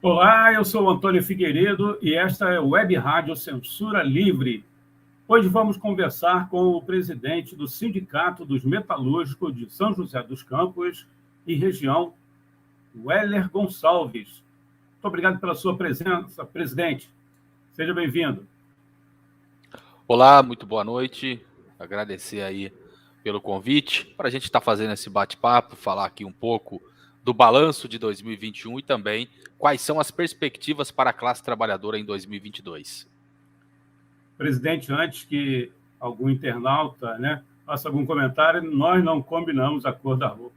Olá, eu sou o Antônio Figueiredo e esta é a Web Rádio Censura Livre. Hoje vamos conversar com o presidente do Sindicato dos Metalúrgicos de São José dos Campos e região, Weller Gonçalves. Muito obrigado pela sua presença, presidente. Seja bem-vindo. Olá, muito boa noite. Agradecer aí pelo convite para a gente estar fazendo esse bate-papo, falar aqui um pouco do balanço de 2021 e também quais são as perspectivas para a classe trabalhadora em 2022. Presidente, antes que algum internauta, faça algum comentário, nós não combinamos a cor da roupa.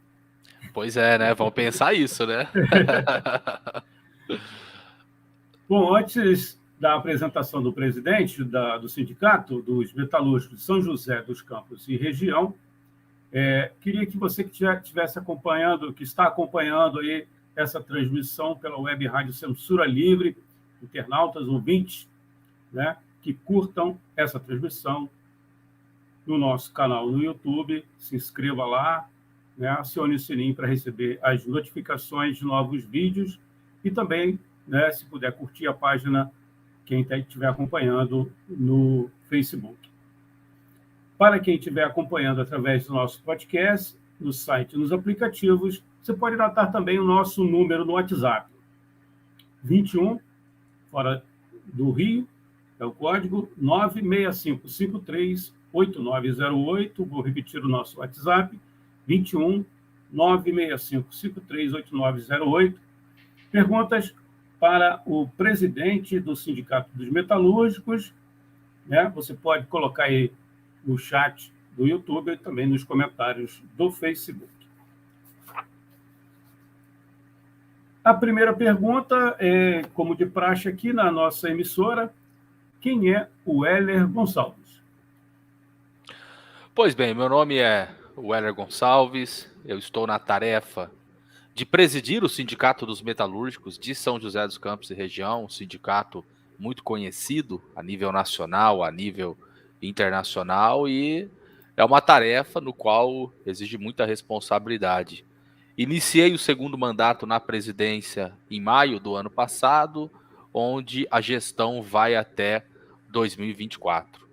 Pois é, né? Vamos pensar isso, né? Bom, antes da apresentação do presidente do Sindicato dos Metalúrgicos de São José dos Campos e região, queria que você que estivesse acompanhando, que está acompanhando aí essa transmissão pela Web Rádio Censura Livre, internautas, ouvintes, que curtam essa transmissão no nosso canal no YouTube, se inscreva lá, acione o sininho para receber as notificações de novos vídeos e também, se puder, curtir a página quem estiver acompanhando no Facebook. Para quem estiver acompanhando através do nosso podcast, no site e nos aplicativos, você pode notar também o nosso número no WhatsApp. 21, fora do Rio, é o código 965538908. Vou repetir o nosso WhatsApp, 21 965538908. Perguntas para o presidente do Sindicato dos Metalúrgicos. Você pode colocar aí no chat do YouTube e também nos comentários do Facebook. A primeira pergunta é, como de praxe aqui na nossa emissora, quem é o Weller Gonçalves? Pois bem, meu nome é Weller Gonçalves, eu estou na tarefa de presidir o Sindicato dos Metalúrgicos de São José dos Campos e região, um sindicato muito conhecido a nível nacional, a nível internacional, e é uma tarefa no qual exige muita responsabilidade. Iniciei o segundo mandato na presidência em maio do ano passado, onde a gestão vai até 2024.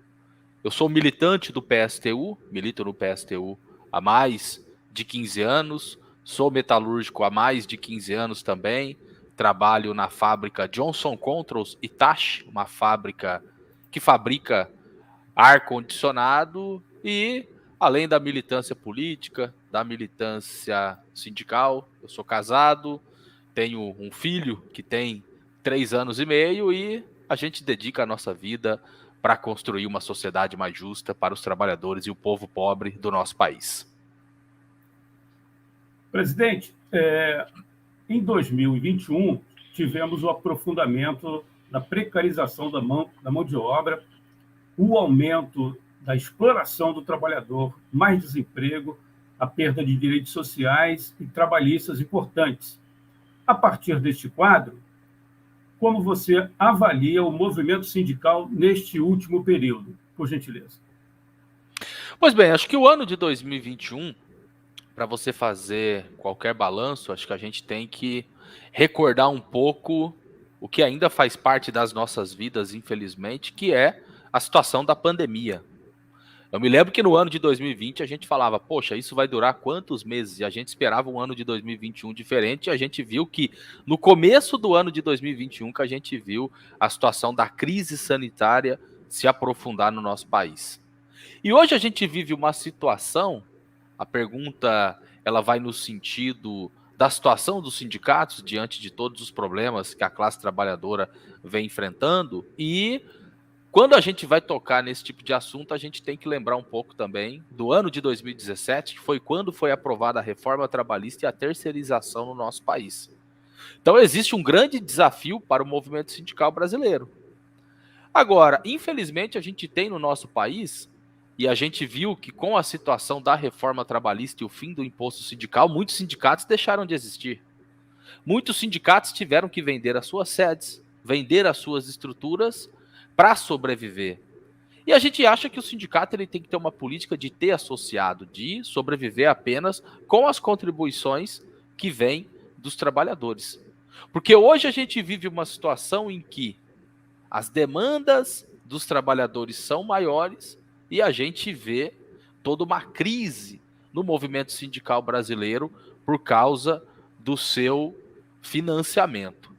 Eu sou militante do PSTU, milito no PSTU há mais de 15 anos, sou metalúrgico há mais de 15 anos também, trabalho na fábrica Johnson Controls Hitachi, uma fábrica que fabrica ar-condicionado e, além da militância política, da militância sindical, eu sou casado, tenho um filho que tem 3 anos e meio e a gente dedica a nossa vida para construir uma sociedade mais justa para os trabalhadores e o povo pobre do nosso país. Presidente, em 2021, tivemos o aprofundamento da precarização da mão de obra, o aumento da exploração do trabalhador, mais desemprego, a perda de direitos sociais e trabalhistas importantes. A partir deste quadro, como você avalia o movimento sindical neste último período, por gentileza? Pois bem, acho que o ano de 2021, para você fazer qualquer balanço, acho que a gente tem que recordar um pouco o que ainda faz parte das nossas vidas, infelizmente, que é a situação da pandemia. Eu me lembro que no ano de 2020 a gente falava, poxa, isso vai durar quantos meses? E a gente esperava um ano de 2021 diferente, e a gente viu que no começo do ano de 2021 que a gente viu a situação da crise sanitária se aprofundar no nosso país. E hoje a gente vive uma situação, a pergunta ela vai no sentido da situação dos sindicatos diante de todos os problemas que a classe trabalhadora vem enfrentando, e quando a gente vai tocar nesse tipo de assunto, a gente tem que lembrar um pouco também do ano de 2017, que foi quando foi aprovada a reforma trabalhista e a terceirização no nosso país. Então existe um grande desafio para o movimento sindical brasileiro. Agora, infelizmente, a gente tem no nosso país, e a gente viu que com a situação da reforma trabalhista e o fim do imposto sindical, muitos sindicatos deixaram de existir. Muitos sindicatos tiveram que vender as suas sedes, vender as suas estruturas para sobreviver. E a gente acha que o sindicato ele tem que ter uma política de ter associado, de sobreviver apenas com as contribuições que vêm dos trabalhadores. Porque hoje a gente vive uma situação em que as demandas dos trabalhadores são maiores e a gente vê toda uma crise no movimento sindical brasileiro por causa do seu financiamento.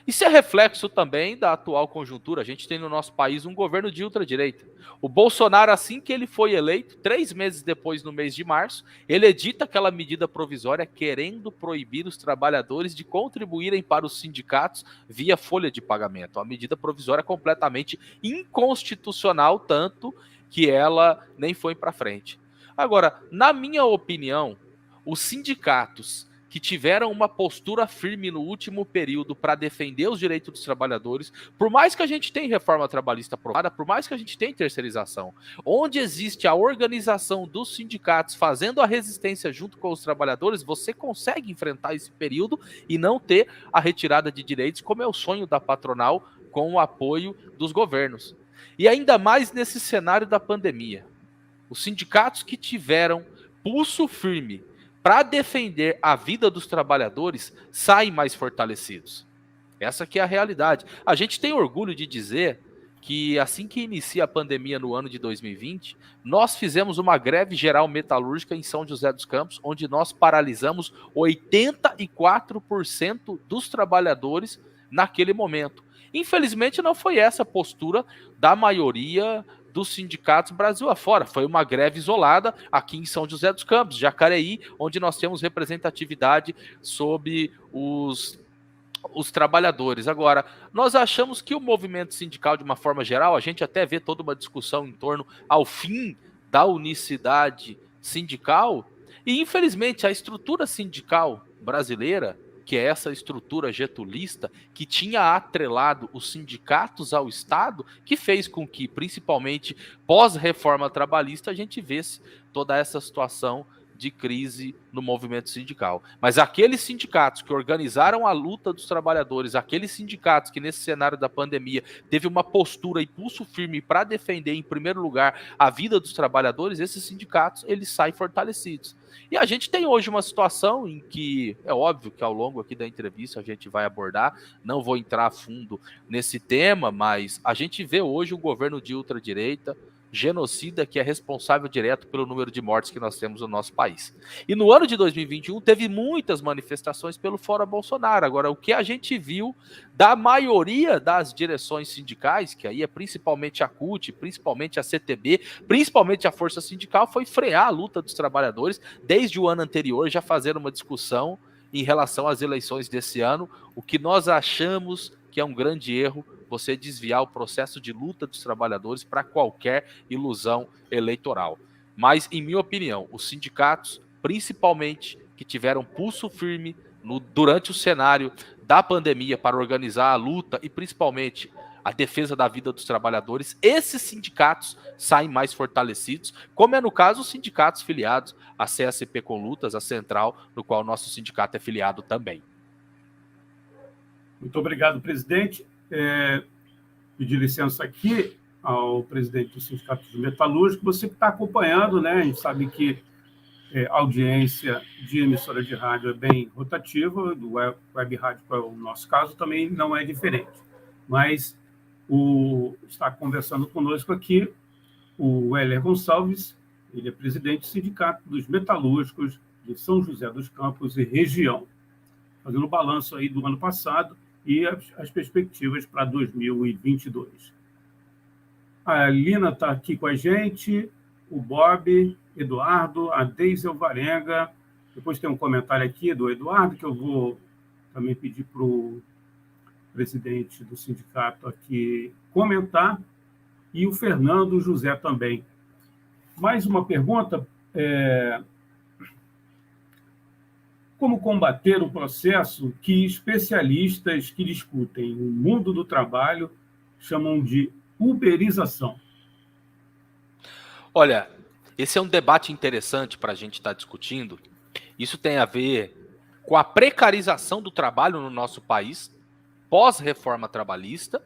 Isso é reflexo também da atual conjuntura. A gente tem no nosso país um governo de ultradireita. O Bolsonaro, assim que ele foi eleito, 3 meses depois, no mês de março, ele edita aquela medida provisória querendo proibir os trabalhadores de contribuírem para os sindicatos via folha de pagamento. Uma medida provisória completamente inconstitucional, tanto que ela nem foi para frente. Agora, na minha opinião, os sindicatos que tiveram uma postura firme no último período para defender os direitos dos trabalhadores, por mais que a gente tenha reforma trabalhista aprovada, por mais que a gente tenha terceirização, onde existe a organização dos sindicatos fazendo a resistência junto com os trabalhadores, você consegue enfrentar esse período e não ter a retirada de direitos, como é o sonho da patronal com o apoio dos governos. E ainda mais nesse cenário da pandemia. Os sindicatos que tiveram pulso firme para defender a vida dos trabalhadores saem mais fortalecidos. Essa que é a realidade. A gente tem orgulho de dizer que assim que inicia a pandemia no ano de 2020, nós fizemos uma greve geral metalúrgica em São José dos Campos, onde nós paralisamos 84% dos trabalhadores naquele momento. Infelizmente não foi essa a postura da maioria dos sindicatos Brasil afora. Foi uma greve isolada aqui em São José dos Campos, Jacareí, onde nós temos representatividade sobre os trabalhadores. Agora, nós achamos que o movimento sindical, de uma forma geral, a gente até vê toda uma discussão em torno ao fim da unicidade sindical, e infelizmente a estrutura sindical brasileira, que é essa estrutura getulista, que tinha atrelado os sindicatos ao Estado, que fez com que, principalmente pós-reforma trabalhista, a gente visse toda essa situação de crise no movimento sindical. Mas aqueles sindicatos que organizaram a luta dos trabalhadores, aqueles sindicatos que nesse cenário da pandemia teve uma postura e pulso firme para defender em primeiro lugar a vida dos trabalhadores, esses sindicatos eles saem fortalecidos. E a gente tem hoje uma situação em que, é óbvio que ao longo aqui da entrevista a gente vai abordar, não vou entrar a fundo nesse tema, mas a gente vê hoje um governo de ultradireita, genocida, que é responsável direto pelo número de mortes que nós temos no nosso país. E no ano de 2021 teve muitas manifestações pelo Fora Bolsonaro. Agora, o que a gente viu da maioria das direções sindicais, que aí é principalmente a CUT, principalmente a CTB, principalmente a Força Sindical, foi frear a luta dos trabalhadores desde o ano anterior, já fazendo uma discussão em relação às eleições desse ano, o que nós achamos que é um grande erro você desviar o processo de luta dos trabalhadores para qualquer ilusão eleitoral. Mas, em minha opinião, os sindicatos, principalmente, que tiveram pulso firme durante o cenário da pandemia para organizar a luta e, principalmente, a defesa da vida dos trabalhadores, esses sindicatos saem mais fortalecidos, como é no caso os sindicatos filiados à CSP com Lutas, a central, no qual o nosso sindicato é filiado também. Muito obrigado, presidente. Pedir licença aqui ao presidente do Sindicato dos Metalúrgicos. Você que está acompanhando, né? A gente sabe que a audiência de emissora de rádio é bem rotativa, do web rádio, para o nosso caso, também não é diferente. Mas está conversando conosco aqui o Heller Gonçalves, ele é presidente do Sindicato dos Metalúrgicos de São José dos Campos e região, fazendo o balanço aí do ano passado e as perspectivas para 2022. A Lina está aqui com a gente, o Bob, Eduardo, a Deise Alvarenga. Depois tem um comentário aqui do Eduardo, que eu vou também pedir para o presidente do sindicato aqui comentar, e o Fernando José também. Mais uma pergunta, como combater o processo que especialistas que discutem o mundo do trabalho chamam de uberização? Olha, esse é um debate interessante para a gente estar discutindo. Isso tem a ver com a precarização do trabalho no nosso país, pós-reforma trabalhista.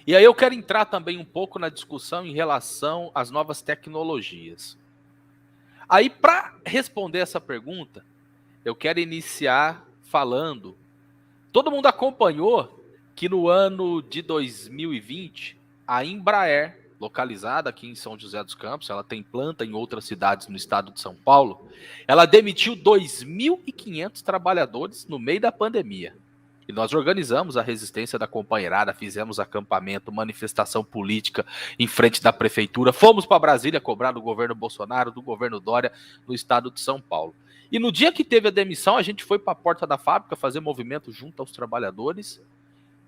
E aí eu quero entrar também um pouco na discussão em relação às novas tecnologias. Aí, para responder essa pergunta, eu quero iniciar falando Todo mundo acompanhou que no ano de 2020, a Embraer, localizada aqui em São José dos Campos, ela tem planta em outras cidades no estado de São Paulo, ela demitiu 2.500 trabalhadores no meio da pandemia. E nós organizamos a resistência da companheirada, fizemos acampamento, manifestação política em frente da prefeitura, fomos para Brasília cobrar do governo Bolsonaro, do governo Dória, no estado de São Paulo. E no dia que teve a demissão, a gente foi para a porta da fábrica fazer movimento junto aos trabalhadores.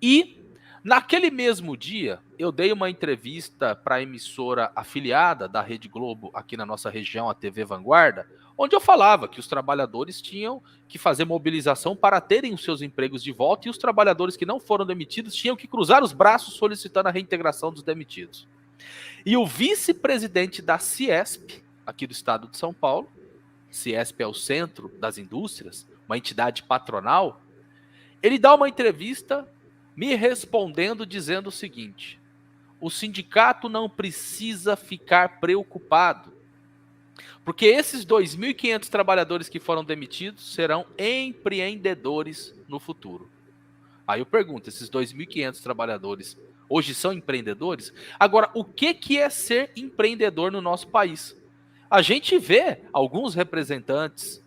E naquele mesmo dia, eu dei uma entrevista para a emissora afiliada da Rede Globo aqui na nossa região, a TV Vanguarda, onde eu falava que os trabalhadores tinham que fazer mobilização para terem os seus empregos de volta e os trabalhadores que não foram demitidos tinham que cruzar os braços solicitando a reintegração dos demitidos. E o vice-presidente da Ciesp, aqui do estado de São Paulo, Ciesp é o Centro das Indústrias, uma entidade patronal, ele dá uma entrevista me respondendo dizendo o seguinte: o sindicato não precisa ficar preocupado, porque esses 2.500 trabalhadores que foram demitidos serão empreendedores no futuro. Aí eu pergunto, esses 2.500 trabalhadores hoje são empreendedores? Agora, o que é ser empreendedor no nosso país? A gente vê alguns representantes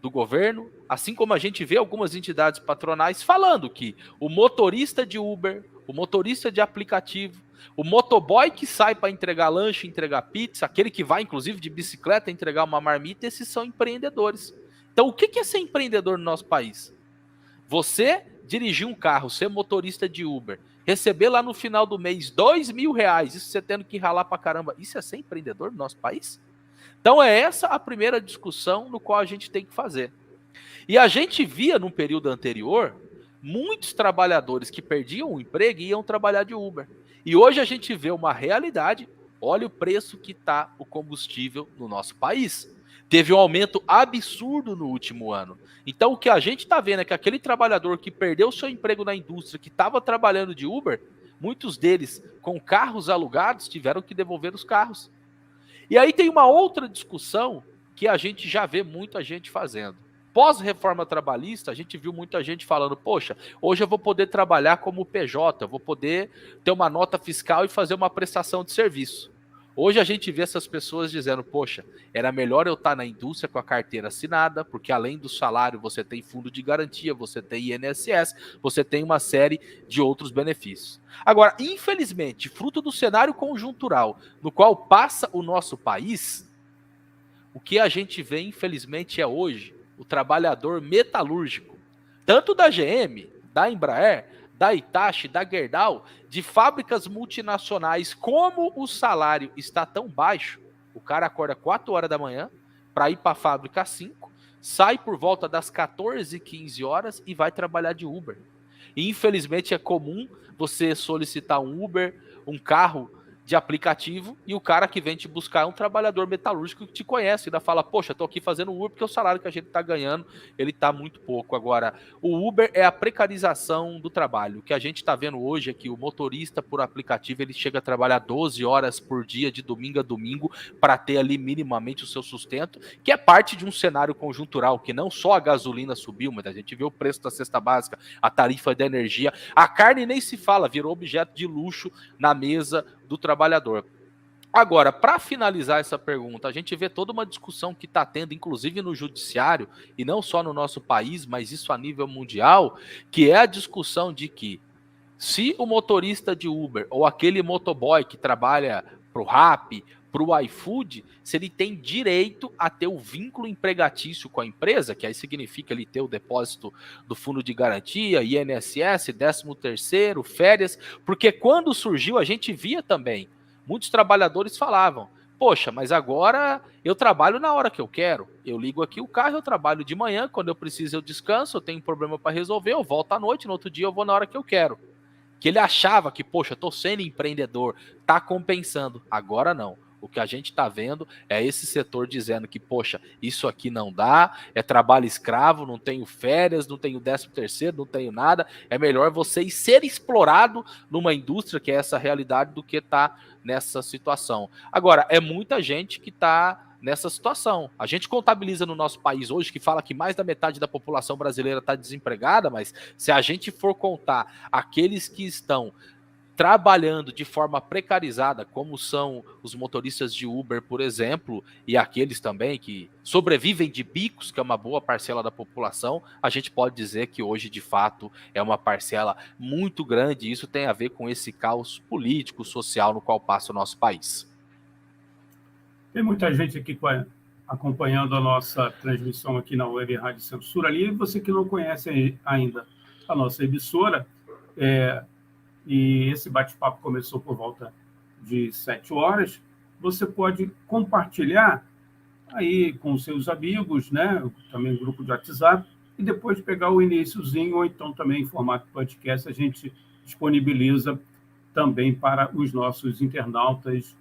do governo, assim como a gente vê algumas entidades patronais falando que o motorista de Uber, o motorista de aplicativo, o motoboy que sai para entregar lanche, entregar pizza, aquele que vai inclusive de bicicleta entregar uma marmita, esses são empreendedores. Então o que é ser empreendedor no nosso país? Você dirigir um carro, ser motorista de Uber, receber lá no final do mês R$2.000, isso você tendo que ralar para caramba, isso é ser empreendedor no nosso país? Então é essa a primeira discussão no qual a gente tem que fazer. E a gente via no período anterior muitos trabalhadores que perdiam o emprego e iam trabalhar de Uber. E hoje a gente vê uma realidade, olha o preço que está o combustível no nosso país. Teve um aumento absurdo no último ano. Então o que a gente está vendo é que aquele trabalhador que perdeu seu emprego na indústria, que estava trabalhando de Uber, muitos deles com carros alugados tiveram que devolver os carros. E aí tem uma outra discussão que a gente já vê muita gente fazendo. Pós-reforma trabalhista, a gente viu muita gente falando, poxa, hoje eu vou poder trabalhar como PJ, eu vou poder ter uma nota fiscal e fazer uma prestação de serviço. Hoje a gente vê essas pessoas dizendo, poxa, era melhor eu estar na indústria com a carteira assinada, porque além do salário você tem fundo de garantia, você tem INSS, você tem uma série de outros benefícios. Agora, infelizmente, fruto do cenário conjuntural no qual passa o nosso país, o que a gente vê, infelizmente, é hoje o trabalhador metalúrgico, tanto da GM, da Embraer, da Hitachi, da Gerdau, de fábricas multinacionais, como o salário está tão baixo, o cara acorda 4 horas da manhã para ir para a fábrica às 5, sai por volta das 14, 15 horas e vai trabalhar de Uber. E, infelizmente, é comum você solicitar um Uber, um carro de aplicativo, e o cara que vem te buscar é um trabalhador metalúrgico que te conhece, ainda fala, poxa, tô aqui fazendo Uber porque o salário que a gente tá ganhando, ele tá muito pouco. Agora, o Uber é a precarização do trabalho. O que a gente tá vendo hoje é que o motorista por aplicativo, ele chega a trabalhar 12 horas por dia, de domingo a domingo, para ter ali minimamente o seu sustento, que é parte de um cenário conjuntural, que não só a gasolina subiu, mas a gente vê o preço da cesta básica, a tarifa da energia, a carne nem se fala, virou objeto de luxo na mesa do trabalhador. Agora, para finalizar essa pergunta, a gente vê toda uma discussão que está tendo, inclusive no judiciário, e não só no nosso país, mas isso a nível mundial, que é a discussão de que se o motorista de Uber ou aquele motoboy que trabalha para o Rappi, para o iFood, se ele tem direito a ter o vínculo empregatício com a empresa, que aí significa ele ter o depósito do fundo de garantia, INSS, 13º, férias, porque quando surgiu a gente via também, muitos trabalhadores falavam, poxa, mas agora eu trabalho na hora que eu quero, eu ligo aqui o carro, eu trabalho de manhã, quando eu preciso eu descanso, eu tenho um problema para resolver, eu volto à noite, no outro dia eu vou na hora que eu quero. Que ele achava que, poxa, estou sendo empreendedor, está compensando, agora não. O que a gente está vendo é esse setor dizendo que, poxa, isso aqui não dá, é trabalho escravo, não tenho férias, não tenho 13º, não tenho nada. É melhor você ser explorado numa indústria, que é essa realidade, do que estar nessa situação. Agora, é muita gente que está nessa situação. A gente contabiliza no nosso país hoje, que fala que mais da metade da população brasileira está desempregada, mas se a gente for contar aqueles que estão trabalhando de forma precarizada, como são os motoristas de Uber, por exemplo, e aqueles também que sobrevivem de bicos, que é uma boa parcela da população, a gente pode dizer que hoje, de fato, é uma parcela muito grande, e isso tem a ver com esse caos político, social no qual passa o nosso país. Tem muita gente aqui acompanhando a nossa transmissão aqui na Web Rádio Censura Livre. Você que não conhece ainda a nossa emissora, e esse bate-papo começou por volta de 7 horas, você pode compartilhar aí com seus amigos, né? Também um grupo de WhatsApp, e depois pegar o iniciozinho, ou então também em formato podcast, a gente disponibiliza também para os nossos internautas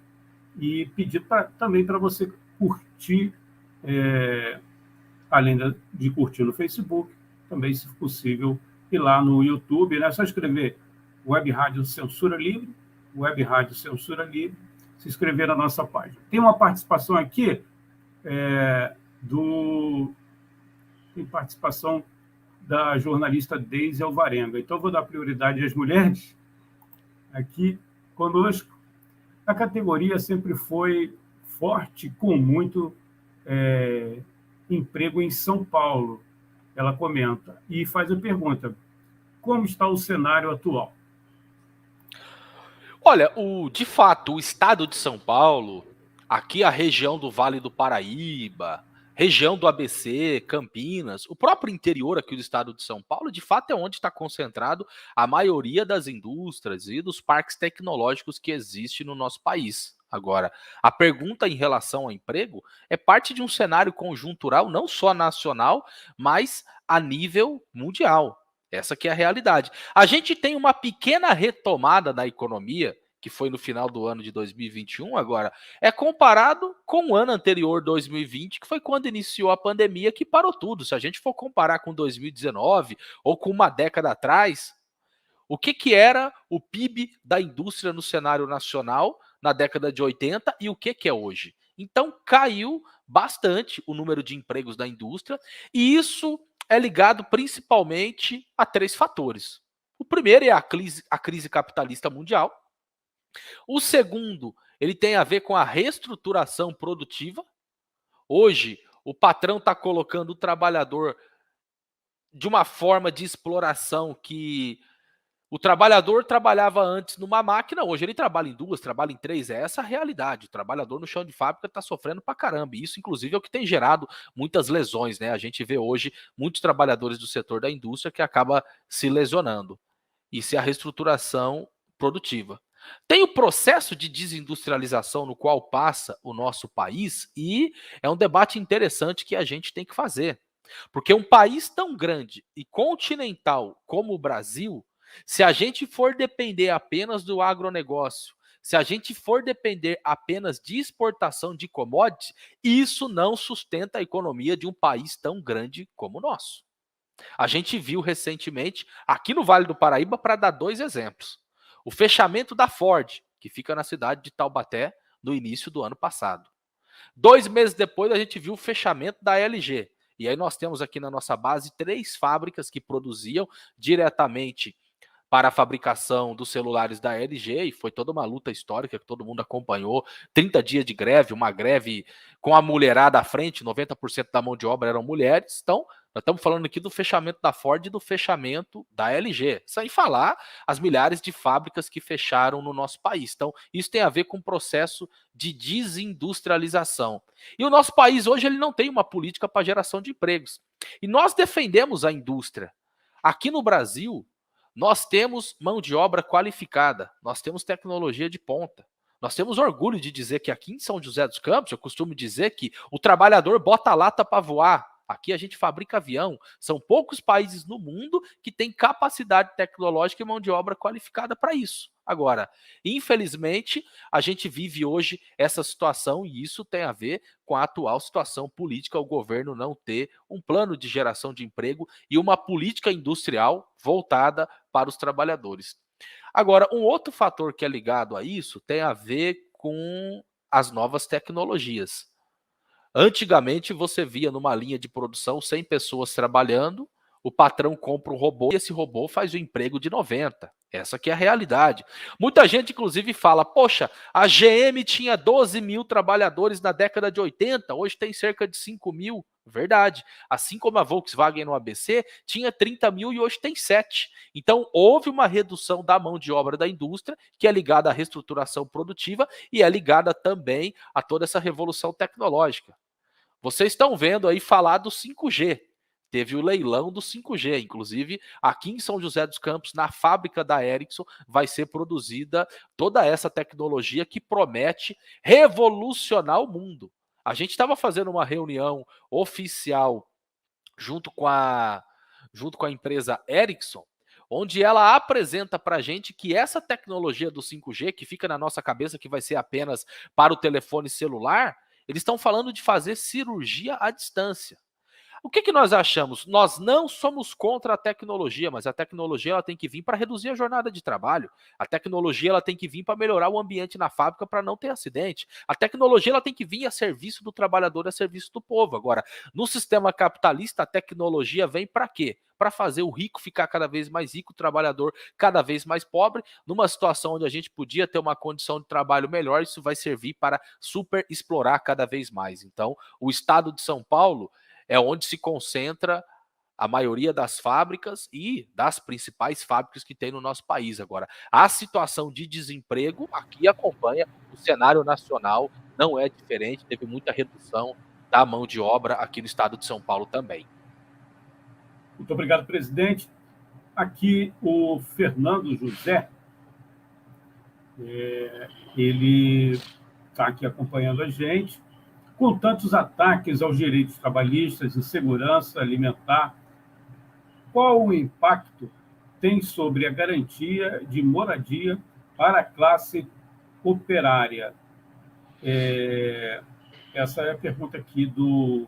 e pedir também para você curtir, além de curtir no Facebook, também, se possível, ir lá no YouTube, né? É só escrever Web Rádio Censura Livre, Web Rádio Censura Livre, se inscrever na nossa página. Tem uma participação aqui tem participação da jornalista Deise Alvarenga. Então, eu vou dar prioridade às mulheres aqui conosco. A categoria sempre foi forte, com muito emprego em São Paulo, ela comenta, e faz a pergunta: como está o cenário atual? Olha, de fato, o estado de São Paulo, aqui a região do Vale do Paraíba, região do ABC, Campinas, o próprio interior aqui do estado de São Paulo, de fato é onde está concentrado a maioria das indústrias e dos parques tecnológicos que existe no nosso país. Agora, a pergunta em relação ao emprego é parte de um cenário conjuntural não só nacional, mas a nível mundial. Essa que é a realidade. A gente tem uma pequena retomada na economia, que foi no final do ano de 2021 agora, é comparado com o ano anterior, 2020, que foi quando iniciou a pandemia, que parou tudo. Se a gente for comparar com 2019 ou com uma década atrás, o que era o PIB da indústria no cenário nacional na década de 80 e o que é hoje? Então caiu bastante o número de empregos da indústria, e isso é ligado principalmente a 3 fatores. O primeiro é a crise capitalista mundial. O segundo, ele tem a ver com a reestruturação produtiva. Hoje, o patrão está colocando o trabalhador de uma forma de exploração que o trabalhador trabalhava antes numa máquina, hoje ele trabalha em 2, trabalha em 3, é essa a realidade. O trabalhador no chão de fábrica está sofrendo pra caramba, e isso inclusive é o que tem gerado muitas lesões, né? A gente vê hoje muitos trabalhadores do setor da indústria que acaba se lesionando. Isso é a reestruturação produtiva. Tem o processo de desindustrialização no qual passa o nosso país, e é um debate interessante que a gente tem que fazer. Porque um país tão grande e continental como o Brasil, se a gente for depender apenas do agronegócio, se a gente for depender apenas de exportação de commodities, isso não sustenta a economia de um país tão grande como o nosso. A gente viu recentemente, aqui no Vale do Paraíba, para dar 2 exemplos. O fechamento da Ford, que fica na cidade de Taubaté, no início do ano passado. 2 meses depois, a gente viu o fechamento da LG. E aí nós temos aqui na nossa base 3 fábricas que produziam diretamente para a fabricação dos celulares da LG, e foi toda uma luta histórica que todo mundo acompanhou. 30 dias de greve, uma greve com a mulherada à frente, 90% da mão de obra eram mulheres. Então, nós estamos falando aqui do fechamento da Ford e do fechamento da LG. Sem falar as milhares de fábricas que fecharam no nosso país. Então, isso tem a ver com o processo de desindustrialização. E o nosso país hoje ele não tem uma política para geração de empregos. E nós defendemos a indústria. Aqui no Brasil, nós temos mão de obra qualificada, nós temos tecnologia de ponta. Nós temos orgulho de dizer que aqui em São José dos Campos, eu costumo dizer que o trabalhador bota a lata para voar. Aqui a gente fabrica avião. São poucos países no mundo que têm capacidade tecnológica e mão de obra qualificada para isso. Agora, infelizmente, a gente vive hoje essa situação, e isso tem a ver com a atual situação política, o governo não ter um plano de geração de emprego e uma política industrial voltada para os trabalhadores. Agora, um outro fator que é ligado a isso tem a ver com as novas tecnologias. Antigamente, você via numa linha de produção 100 pessoas trabalhando, o patrão compra um robô e esse robô faz o emprego de 90. Essa que é a realidade. Muita gente, inclusive, fala, poxa, a GM tinha 12 mil trabalhadores na década de 80, hoje tem cerca de 5 mil. Verdade. Assim como a Volkswagen no ABC tinha 30 mil e hoje tem 7. Então, houve uma redução da mão de obra da indústria, que é ligada à reestruturação produtiva e é ligada também a toda essa revolução tecnológica. Vocês estão vendo aí falar do 5G. Teve o leilão do 5G, inclusive aqui em São José dos Campos, na fábrica da Ericsson, vai ser produzida toda essa tecnologia que promete revolucionar o mundo. A gente estava fazendo uma reunião oficial junto com a, junto com a empresa Ericsson, onde ela apresenta para a gente que essa tecnologia do 5G, que fica na nossa cabeça que vai ser apenas para o telefone celular, eles estão falando de fazer cirurgia à distância. O que nós achamos? Nós não somos contra a tecnologia, mas a tecnologia ela tem que vir para reduzir a jornada de trabalho. A tecnologia ela tem que vir para melhorar o ambiente na fábrica para não ter acidente. A tecnologia ela tem que vir a serviço do trabalhador, a serviço do povo. Agora, no sistema capitalista, a tecnologia vem para quê? Para fazer o rico ficar cada vez mais rico, o trabalhador cada vez mais pobre. Numa situação onde a gente podia ter uma condição de trabalho melhor, isso vai servir para super explorar cada vez mais. Então, o estado de São Paulo é onde se concentra a maioria das fábricas e das principais fábricas que tem no nosso país. Agora, a situação de desemprego aqui acompanha o cenário nacional, não é diferente, teve muita redução da mão de obra aqui no estado de São Paulo também. Muito obrigado, presidente. Aqui o Fernando José, ele está aqui acompanhando a gente. Com tantos ataques aos direitos trabalhistas e segurança alimentar, qual o impacto tem sobre a garantia de moradia para a classe operária? Essa é a pergunta aqui do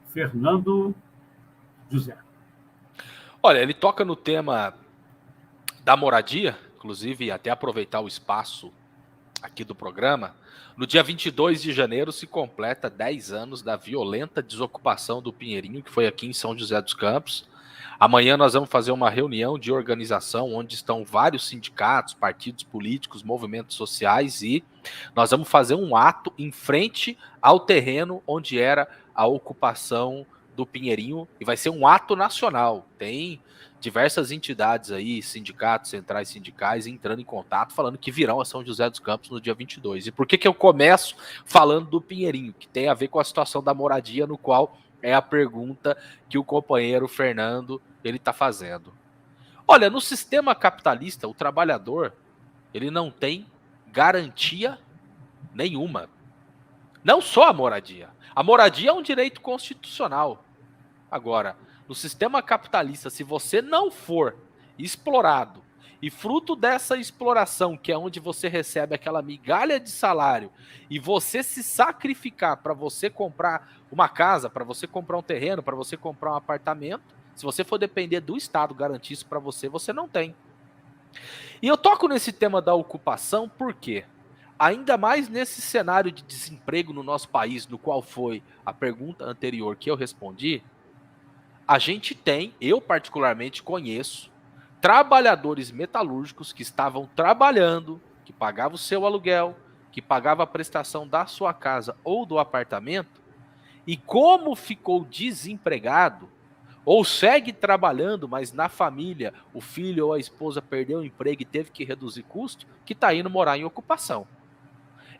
Fernando José. Olha, ele toca no tema da moradia, inclusive até aproveitar o espaço aqui do programa. No dia 22 de janeiro se completa 10 anos da violenta desocupação do Pinheirinho, que foi aqui em São José dos Campos. Amanhã nós vamos fazer uma reunião de organização onde estão vários sindicatos, partidos políticos, movimentos sociais e nós vamos fazer um ato em frente ao terreno onde era a ocupação do Pinheirinho e vai ser um ato nacional. Tem diversas entidades aí, sindicatos, centrais sindicais, entrando em contato, falando que virão a São José dos Campos no dia 22. E por que eu começo falando do Pinheirinho? Que tem a ver com a situação da moradia, no qual é a pergunta que o companheiro Fernando ele está fazendo. Olha, no sistema capitalista, o trabalhador ele não tem garantia nenhuma. Não só a moradia. A moradia é um direito constitucional. Agora, no sistema capitalista, se você não for explorado e fruto dessa exploração, que é onde você recebe aquela migalha de salário, e você se sacrificar para você comprar uma casa, para você comprar um terreno, para você comprar um apartamento, se você for depender do Estado garantir isso para você, você não tem. E eu toco nesse tema da ocupação por quê? Ainda mais nesse cenário de desemprego no nosso país, no qual foi a pergunta anterior que eu respondi, a gente tem, eu particularmente conheço, trabalhadores metalúrgicos que estavam trabalhando, que pagavam o seu aluguel, que pagavam a prestação da sua casa ou do apartamento, e como ficou desempregado, ou segue trabalhando, mas na família o filho ou a esposa perdeu o emprego e teve que reduzir custo, que está indo morar em ocupação.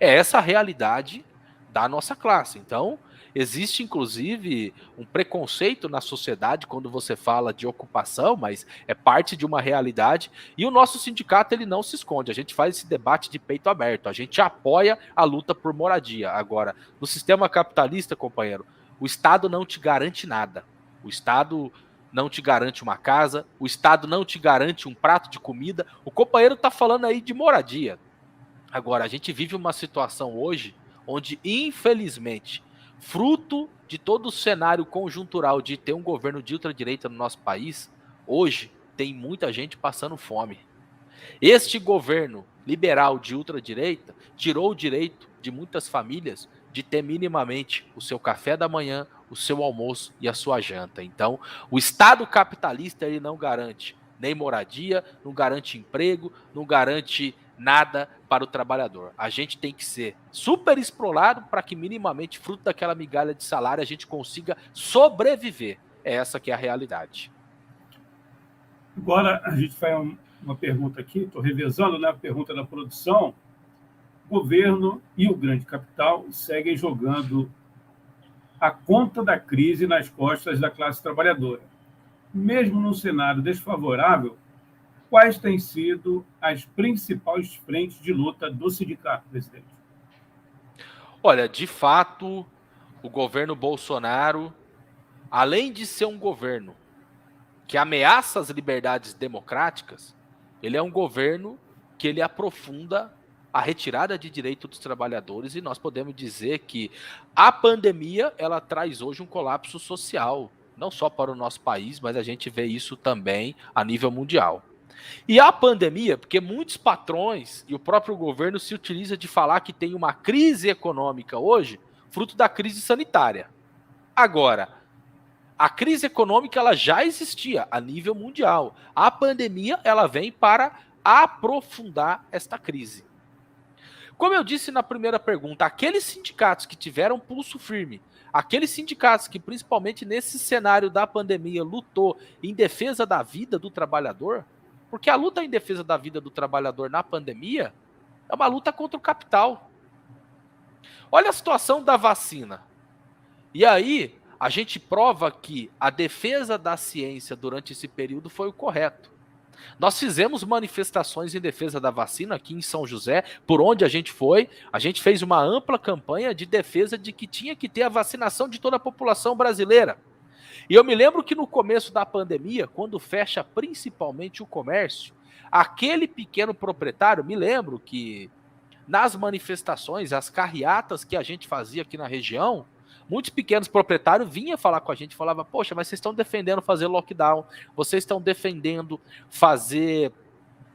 É essa a realidade da nossa classe. Então, existe inclusive um preconceito na sociedade quando você fala de ocupação, mas é parte de uma realidade e o nosso sindicato ele não se esconde, a gente faz esse debate de peito aberto, a gente apoia a luta por moradia. Agora, no sistema capitalista, companheiro, o Estado não te garante nada, o Estado não te garante uma casa, o Estado não te garante um prato de comida, o companheiro está falando aí de moradia. Agora, a gente vive uma situação hoje onde, infelizmente, fruto de todo o cenário conjuntural de ter um governo de ultradireita no nosso país, hoje tem muita gente passando fome. Este governo liberal de ultradireita tirou o direito de muitas famílias de ter minimamente o seu café da manhã, o seu almoço e a sua janta. Então, o Estado capitalista ele não garante nem moradia, não garante emprego, não garante nada para o trabalhador. A gente tem que ser super explorado para que minimamente, fruto daquela migalha de salário, a gente consiga sobreviver. É essa que é a realidade. Agora, a gente faz uma pergunta aqui, estou revezando, né, a pergunta da produção. O governo e o grande capital seguem jogando a conta da crise nas costas da classe trabalhadora. Mesmo num cenário desfavorável, quais têm sido as principais frentes de luta do sindicato, presidente? Olha, de fato, o governo Bolsonaro, além de ser um governo que ameaça as liberdades democráticas, ele é um governo que ele aprofunda a retirada de direito dos trabalhadores e nós podemos dizer que a pandemia ela traz hoje um colapso social, não só para o nosso país, mas a gente vê isso também a nível mundial. E a pandemia, porque muitos patrões e o próprio governo se utiliza de falar que tem uma crise econômica hoje, fruto da crise sanitária. Agora, a crise econômica ela já existia a nível mundial. A pandemia ela vem para aprofundar esta crise. Como eu disse na primeira pergunta, aqueles sindicatos que tiveram pulso firme, aqueles sindicatos que principalmente nesse cenário da pandemia lutou em defesa da vida do trabalhador, porque a luta em defesa da vida do trabalhador na pandemia é uma luta contra o capital. Olha a situação da vacina. E aí, a gente prova que a defesa da ciência durante esse período foi o correto. Nós fizemos manifestações em defesa da vacina aqui em São José, por onde a gente foi. A gente fez uma ampla campanha de defesa de que tinha que ter a vacinação de toda a população brasileira. E eu me lembro que no começo da pandemia, quando fecha principalmente o comércio, aquele pequeno proprietário, me lembro que nas manifestações, as carreatas que a gente fazia aqui na região, muitos pequenos proprietários vinham falar com a gente, falava, poxa, mas vocês estão defendendo fazer lockdown, vocês estão defendendo fazer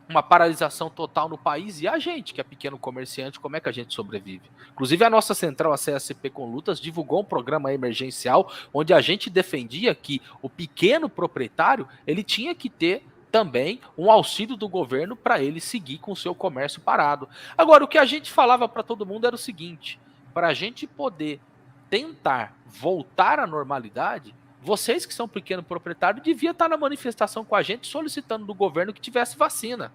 uma paralisação total no país, e a gente, que é pequeno comerciante, como é que a gente sobrevive? Inclusive a nossa central, a CSP com Lutas, divulgou um programa emergencial, onde a gente defendia que o pequeno proprietário, ele tinha que ter também um auxílio do governo para ele seguir com o seu comércio parado. Agora, o que a gente falava para todo mundo era o seguinte, para a gente poder tentar voltar à normalidade, vocês que são pequeno proprietário deviam estar na manifestação com a gente solicitando do governo que tivesse vacina.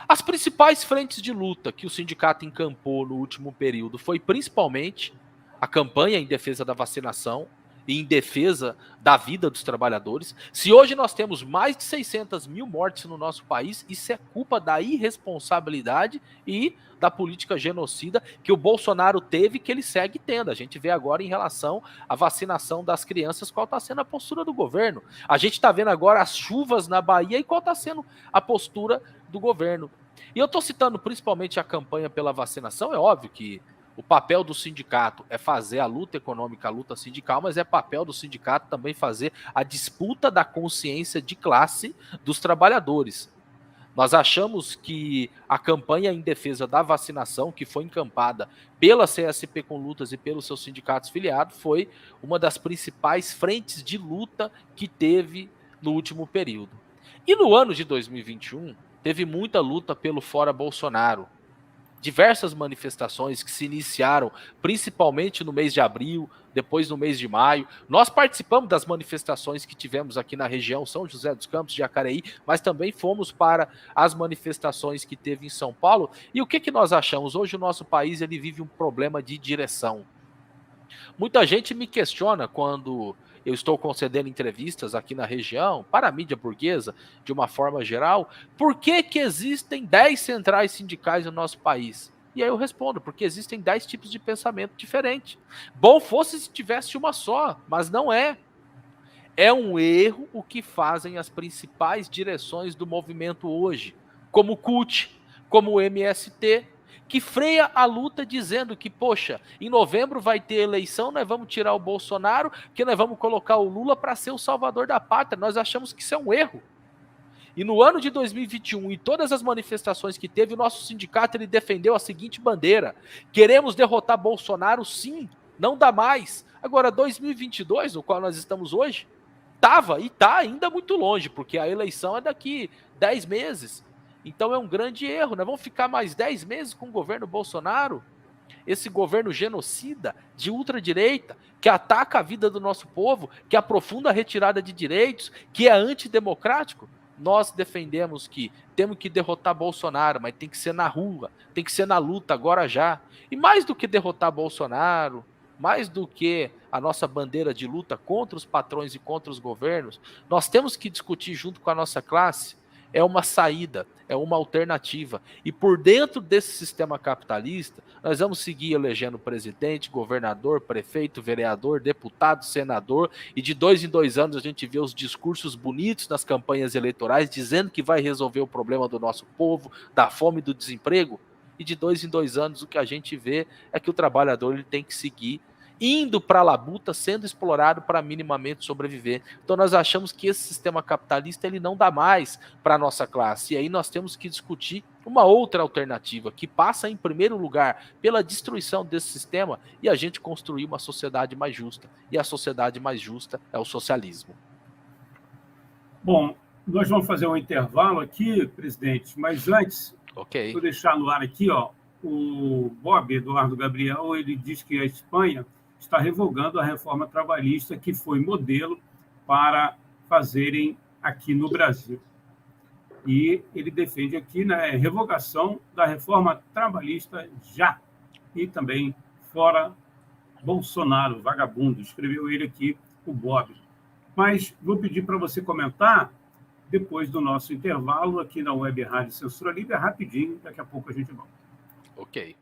As principais frentes de luta que o sindicato encampou no último período foi principalmente a campanha em defesa da vacinação e em defesa da vida dos trabalhadores. Se hoje nós temos mais de 600 mil mortes no nosso país, isso é culpa da irresponsabilidade e da política genocida que o Bolsonaro teve e que ele segue tendo. A gente vê agora em relação à vacinação das crianças qual está sendo a postura do governo. A gente está vendo agora as chuvas na Bahia e qual está sendo a postura do governo. E eu estou citando principalmente a campanha pela vacinação, é óbvio que o papel do sindicato é fazer a luta econômica, a luta sindical, mas é papel do sindicato também fazer a disputa da consciência de classe dos trabalhadores. Nós achamos que a campanha em defesa da vacinação, que foi encampada pela CSP com Lutas e pelos seus sindicatos filiados, foi uma das principais frentes de luta que teve no último período. E no ano de 2021, teve muita luta pelo Fora Bolsonaro. Diversas manifestações que se iniciaram principalmente no mês de abril, depois no mês de maio. Nós participamos das manifestações que tivemos aqui na região São José dos Campos, Jacareí, mas também fomos para as manifestações que teve em São Paulo. E o que nós achamos? Hoje o nosso país ele vive um problema de direção. Muita gente me questiona quando eu estou concedendo entrevistas aqui na região, para a mídia burguesa, de uma forma geral, por que existem 10 centrais sindicais no nosso país? E aí eu respondo, porque existem 10 tipos de pensamento diferentes. Bom fosse se tivesse uma só, mas não é. É um erro o que fazem as principais direções do movimento hoje, como o CUT, como o MST, que freia a luta dizendo que, poxa, em novembro vai ter eleição, nós vamos tirar o Bolsonaro, que nós vamos colocar o Lula para ser o salvador da pátria. Nós achamos que isso é um erro. E no ano de 2021, em todas as manifestações que teve, o nosso sindicato ele defendeu a seguinte bandeira: queremos derrotar Bolsonaro, sim, não dá mais. Agora, 2022, no qual nós estamos hoje, estava e está ainda muito longe, porque a eleição é daqui 10 meses. Então é um grande erro. Nós vamos ficar mais 10 meses com o governo Bolsonaro? Esse governo genocida de ultradireita, que ataca a vida do nosso povo, que aprofunda a retirada de direitos, que é antidemocrático. Nós defendemos que temos que derrotar Bolsonaro, mas tem que ser na rua, tem que ser na luta agora já. E mais do que derrotar Bolsonaro, mais do que a nossa bandeira de luta contra os patrões e contra os governos, nós temos que discutir junto com a nossa classe é uma saída, é uma alternativa. E por dentro desse sistema capitalista, nós vamos seguir elegendo presidente, governador, prefeito, vereador, deputado, senador, e de 2 em 2 anos a gente vê os discursos bonitos nas campanhas eleitorais dizendo que vai resolver o problema do nosso povo, da fome e do desemprego. E de 2 em 2 anos o que a gente vê é que o trabalhador ele tem que seguir indo para a labuta, sendo explorado para minimamente sobreviver. Então nós achamos que esse sistema capitalista ele não dá mais para a nossa classe. E aí nós temos que discutir uma outra alternativa, que passa em primeiro lugar pela destruição desse sistema e a gente construir uma sociedade mais justa. E a sociedade mais justa é o socialismo. Bom, nós vamos fazer um intervalo aqui, presidente, mas antes, vou deixar no ar aqui, ó, o Bob Eduardo Gabriel, ele diz que a Espanha está revogando a reforma trabalhista que foi modelo para fazerem aqui no Brasil. E ele defende aqui, né, revogação da reforma trabalhista já. E também fora Bolsonaro, vagabundo, escreveu ele aqui, o Bob. Mas vou pedir para você comentar depois do nosso intervalo aqui na Web Rádio Censura Livre, rapidinho, daqui a pouco a gente volta. Ok.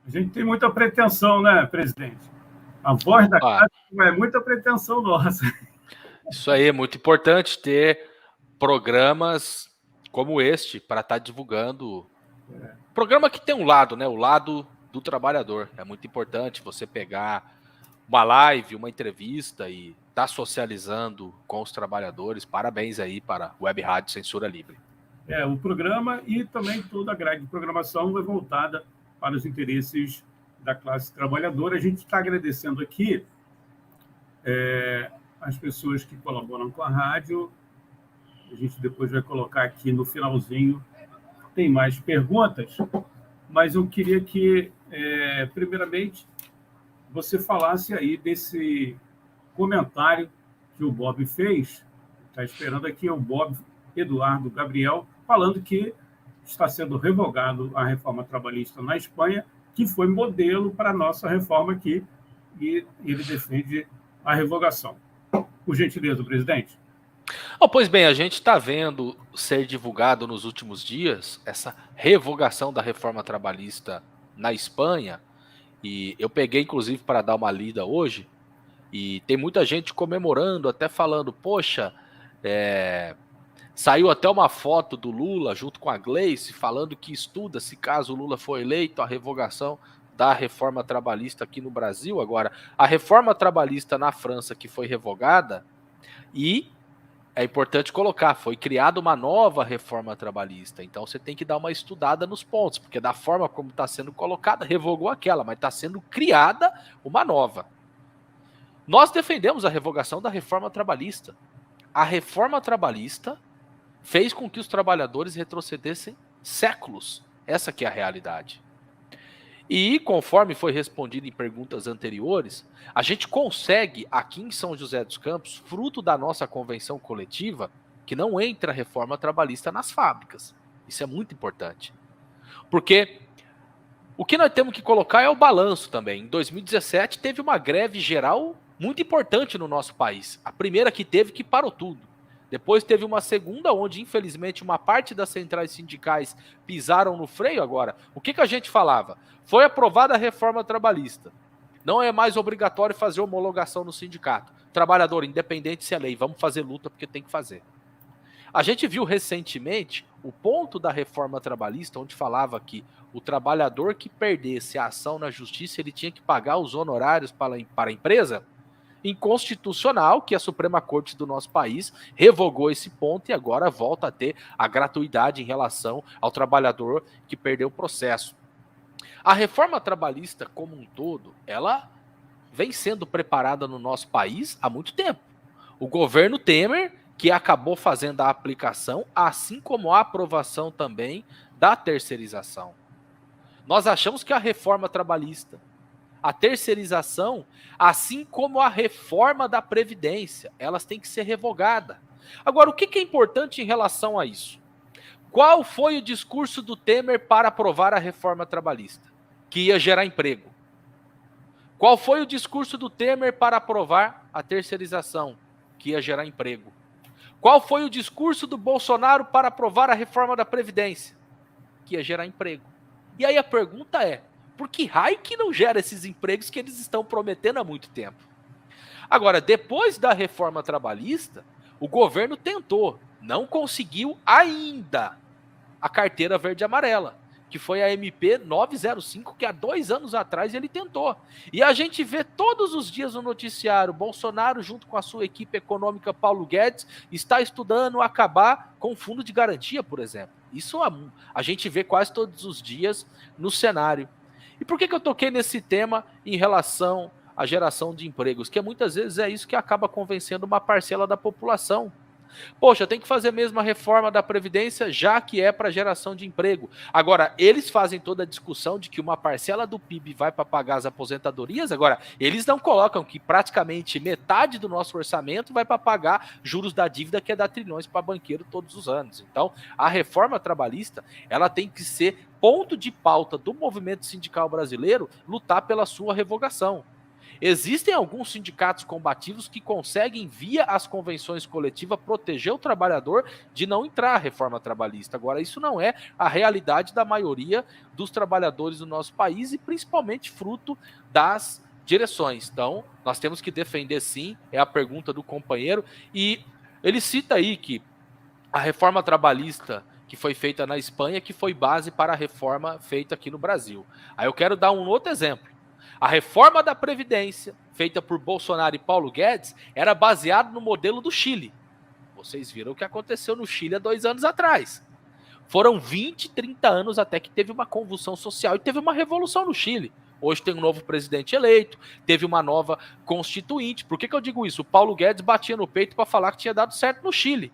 A gente tem muita pretensão, né, presidente? A voz da casa é muita pretensão nossa. Isso aí, é muito importante ter programas como este para estar divulgando. Programa que tem um lado, né? O lado do trabalhador. É muito importante você pegar uma live, uma entrevista e estar socializando com os trabalhadores. Parabéns aí para a Web Rádio Censura Livre. O programa e também toda a grade de programação é voltada para os interesses da classe trabalhadora. A gente está agradecendo aqui as pessoas que colaboram com a rádio. A gente depois vai colocar aqui no finalzinho. Tem mais perguntas, mas eu queria que, primeiramente, você falasse aí desse comentário que o Bob fez. Está esperando aqui o Bob Eduardo Gabriel, falando que está sendo revogado a reforma trabalhista na Espanha, que foi modelo para a nossa reforma aqui, e ele defende a revogação. Por gentileza, presidente. Pois bem, a gente está vendo ser divulgado nos últimos dias essa revogação da reforma trabalhista na Espanha, e eu peguei inclusive para dar uma lida hoje, e tem muita gente comemorando, até falando, poxa, saiu até uma foto do Lula junto com a Gleice falando que estuda, se caso o Lula for eleito, a revogação da reforma trabalhista aqui no Brasil. Agora, a reforma trabalhista na França que foi revogada, e é importante colocar, foi criada uma nova reforma trabalhista, então você tem que dar uma estudada nos pontos, porque da forma como está sendo colocada, revogou aquela, mas está sendo criada uma nova. Nós defendemos a revogação da reforma trabalhista. A reforma trabalhista fez com que os trabalhadores retrocedessem séculos. Essa que é a realidade. E, conforme foi respondido em perguntas anteriores, a gente consegue, aqui em São José dos Campos, fruto da nossa convenção coletiva, que não entra a reforma trabalhista nas fábricas. Isso é muito importante. Porque o que nós temos que colocar é o balanço também. Em 2017 teve uma greve geral muito importante no nosso país. A primeira que teve, que parou tudo. Depois teve uma segunda, onde infelizmente uma parte das centrais sindicais pisaram no freio. Agora, o que a gente falava? Foi aprovada a reforma trabalhista. Não é mais obrigatório fazer homologação no sindicato. Trabalhador, independente se é lei, vamos fazer luta porque tem que fazer. A gente viu recentemente o ponto da reforma trabalhista, onde falava que o trabalhador que perdesse a ação na justiça, ele tinha que pagar os honorários para a empresa. inconstitucional, que a Suprema Corte do nosso país revogou esse ponto e agora volta a ter a gratuidade em relação ao trabalhador que perdeu o processo. A reforma trabalhista como um todo, ela vem sendo preparada no nosso país há muito tempo. O governo Temer, que acabou fazendo a aplicação, assim como a aprovação também da terceirização. Nós achamos que a reforma trabalhista, a terceirização, assim como a reforma da Previdência, elas têm que ser revogadas. Agora, o que é importante em relação a isso? Qual foi o discurso do Temer para aprovar a reforma trabalhista? Que ia gerar emprego. Qual foi o discurso do Temer para aprovar a terceirização? Que ia gerar emprego. Qual foi o discurso do Bolsonaro para aprovar a reforma da Previdência? Que ia gerar emprego. E aí a pergunta é, por que raio que não gera esses empregos que eles estão prometendo há muito tempo? Agora, depois da reforma trabalhista, o governo tentou, não conseguiu ainda a carteira verde e amarela, que foi a MP 905, que há 2 anos atrás ele tentou. E a gente vê todos os dias no noticiário, Bolsonaro, junto com a sua equipe econômica, Paulo Guedes, está estudando acabar com o fundo de garantia, por exemplo. Isso a gente vê quase todos os dias no cenário. E por que eu toquei nesse tema em relação à geração de empregos? Que muitas vezes é isso que acaba convencendo uma parcela da população. Poxa, tem que fazer mesmo a reforma da Previdência, já que é para geração de emprego. Agora, eles fazem toda a discussão de que uma parcela do PIB vai para pagar as aposentadorias. Agora, eles não colocam que praticamente metade do nosso orçamento vai para pagar juros da dívida que é dar trilhões para banqueiro todos os anos. Então, a reforma trabalhista, ela tem que ser ponto de pauta do movimento sindical brasileiro lutar pela sua revogação. Existem alguns sindicatos combativos que conseguem, via as convenções coletivas, proteger o trabalhador de não entrar a reforma trabalhista. Agora, isso não é a realidade da maioria dos trabalhadores do nosso país e principalmente fruto das direções. Então, nós temos que defender sim, é a pergunta do companheiro. E ele cita aí que a reforma trabalhista que foi feita na Espanha, que foi base para a reforma feita aqui no Brasil. Aí eu quero dar um outro exemplo. A reforma da Previdência, feita por Bolsonaro e Paulo Guedes, era baseada no modelo do Chile. Vocês viram o que aconteceu no Chile há 2 anos atrás. Foram 20, 30 anos até que teve uma convulsão social e teve uma revolução no Chile. Hoje tem um novo presidente eleito, teve uma nova constituinte. Por que eu digo isso? O Paulo Guedes batia no peito para falar que tinha dado certo no Chile.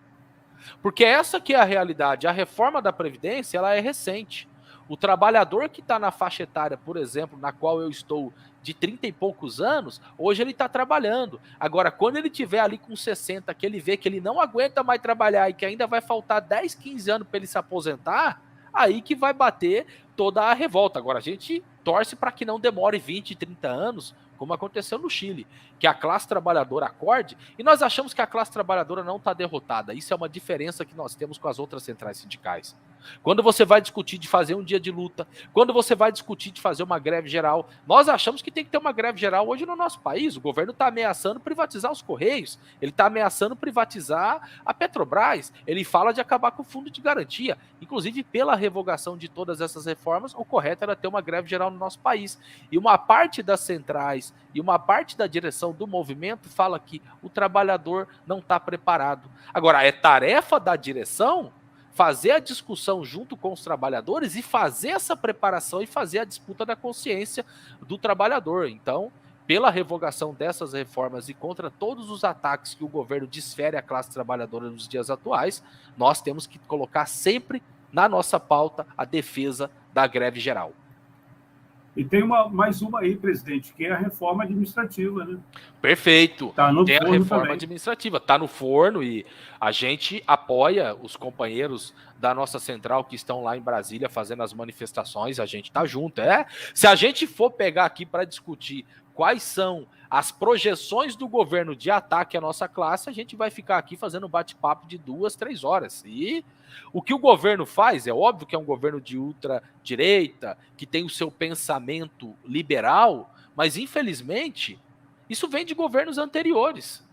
Porque essa que é a realidade. A reforma da Previdência, ela é recente. O trabalhador que está na faixa etária, por exemplo, na qual eu estou de 30 e poucos anos, hoje ele está trabalhando. Agora, quando ele tiver ali com 60, que ele vê que ele não aguenta mais trabalhar e que ainda vai faltar 10, 15 anos para ele se aposentar, aí que vai bater toda a revolta. Agora, a gente torce para que não demore 20, 30 anos, como aconteceu no Chile, que a classe trabalhadora acorde, e nós achamos que a classe trabalhadora não está derrotada. Isso é uma diferença que nós temos com as outras centrais sindicais. Quando você vai discutir de fazer um dia de luta, quando você vai discutir de fazer uma greve geral, nós achamos que tem que ter uma greve geral hoje no nosso país. O governo está ameaçando privatizar os Correios, ele está ameaçando privatizar a Petrobras, ele fala de acabar com o fundo de garantia. Inclusive, pela revogação de todas essas reformas, o correto era ter uma greve geral no nosso país. E uma parte das centrais e uma parte da direção do movimento fala que o trabalhador não está preparado. Agora, é tarefa da direção fazer a discussão junto com os trabalhadores e fazer essa preparação e fazer a disputa da consciência do trabalhador. Então, pela revogação dessas reformas e contra todos os ataques que o governo desfere à classe trabalhadora nos dias atuais, nós temos que colocar sempre na nossa pauta a defesa da greve geral. E tem mais uma aí, presidente, que é a reforma administrativa, né? Perfeito. Tá no tem forno a reforma também. administrativa, está no forno e a gente apoia os companheiros da nossa central que estão lá em Brasília fazendo as manifestações, a gente está junto. Se a gente for pegar aqui para discutir quais são as projeções do governo de ataque à nossa classe, a gente vai ficar aqui fazendo um bate-papo de 2, 3 horas. E o que o governo faz, é óbvio que é um governo de ultradireita, que tem o seu pensamento liberal, mas infelizmente isso vem de governos anteriores.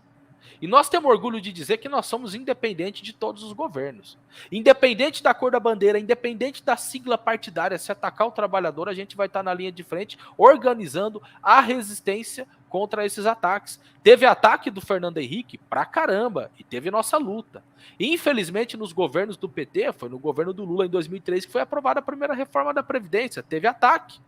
E nós temos orgulho de dizer que nós somos independentes de todos os governos. Independente da cor da bandeira, independente da sigla partidária, se atacar o trabalhador, a gente vai estar na linha de frente, organizando a resistência contra esses ataques. Teve ataque do Fernando Henrique pra caramba, e teve nossa luta. E, infelizmente, nos governos do PT, foi no governo do Lula em 2003 que foi aprovada a primeira reforma da Previdência, teve ataque.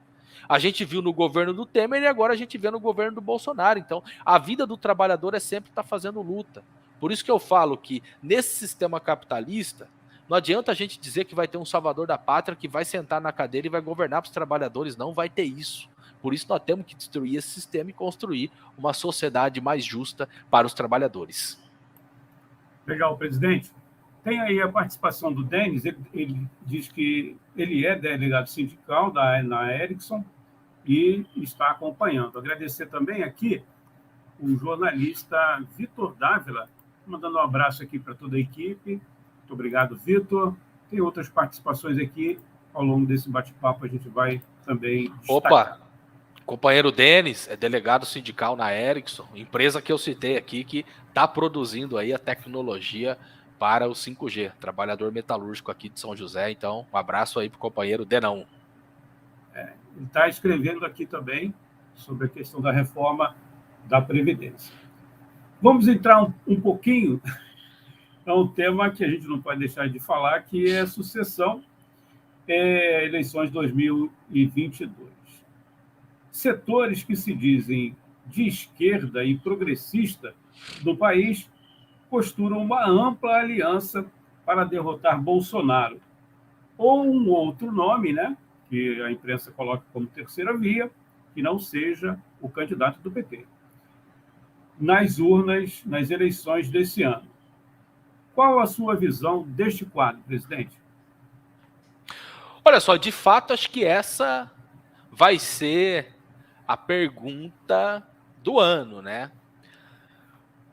A gente viu no governo do Temer e agora a gente vê no governo do Bolsonaro. Então, a vida do trabalhador é sempre estar fazendo luta. Por isso que eu falo que, nesse sistema capitalista, não adianta a gente dizer que vai ter um salvador da pátria que vai sentar na cadeira e vai governar para os trabalhadores. Não vai ter isso. Por isso nós temos que destruir esse sistema e construir uma sociedade mais justa para os trabalhadores. Legal, presidente. Tem aí a participação do Denis, ele diz que ele é delegado sindical na Ericsson e está acompanhando. Agradecer também aqui o jornalista Vitor Dávila, mandando um abraço aqui para toda a equipe. Muito obrigado, Vitor. Tem outras participações aqui, ao longo desse bate-papo a gente vai também destacar. Opa! Companheiro Denis é delegado sindical na Ericsson, empresa que eu citei aqui, que está produzindo aí a tecnologia para o 5G, trabalhador metalúrgico aqui de São José. Então, um abraço aí para o companheiro Denão. Ele está escrevendo aqui também sobre a questão da reforma da Previdência. Vamos entrar um pouquinho, é um tema que a gente não pode deixar de falar, que é a sucessão, eleições 2022. Setores que se dizem de esquerda e progressista do país costuram uma ampla aliança para derrotar Bolsonaro. Ou um outro nome, né, que a imprensa coloca como terceira via, que não seja o candidato do PT. Nas urnas, nas eleições desse ano. Qual a sua visão deste quadro, presidente? Olha só, de fato, acho que essa vai ser a pergunta do ano, né?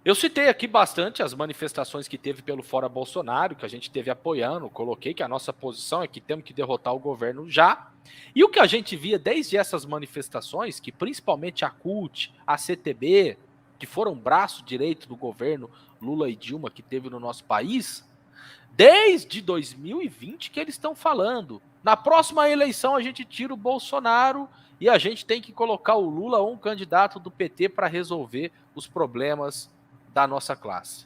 Eu citei aqui bastante as manifestações que teve pelo Fora Bolsonaro, que a gente teve apoiando, coloquei que a nossa posição é que temos que derrotar o governo já. E o que a gente via desde essas manifestações, que principalmente a CUT, a CTB, que foram braço direito do governo Lula e Dilma que teve no nosso país, desde 2020 que eles estão falando. Na próxima eleição a gente tira o Bolsonaro e a gente tem que colocar o Lula ou um candidato do PT para resolver os problemas da nossa classe.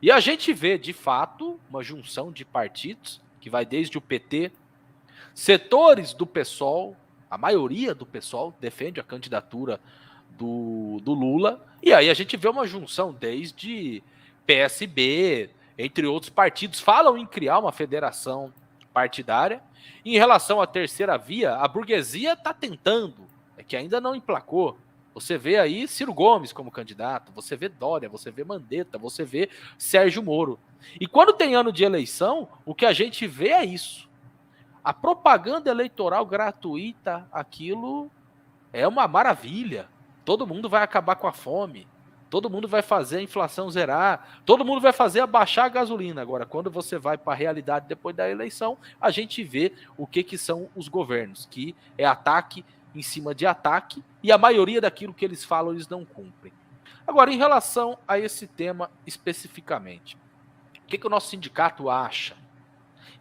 E a gente vê, de fato, uma junção de partidos, que vai desde o PT, setores do PSOL, a maioria do PSOL defende a candidatura do Lula, e aí a gente vê uma junção desde PSB, entre outros partidos, falam em criar uma federação partidária. Em relação à terceira via, a burguesia está tentando, é que ainda não emplacou. Você vê aí Ciro Gomes como candidato, você vê Dória, você vê Mandetta, você vê Sérgio Moro. E quando tem ano de eleição, o que a gente vê é isso. A propaganda eleitoral gratuita, aquilo é uma maravilha. Todo mundo vai acabar com a fome. Todo mundo vai fazer a inflação zerar. Todo mundo vai fazer abaixar a gasolina. Agora, quando você vai para a realidade depois da eleição, a gente vê o que são os governos, que é ataque em cima de ataque, e a maioria daquilo que eles falam, eles não cumprem. Agora, em relação a esse tema especificamente, o que o nosso sindicato acha?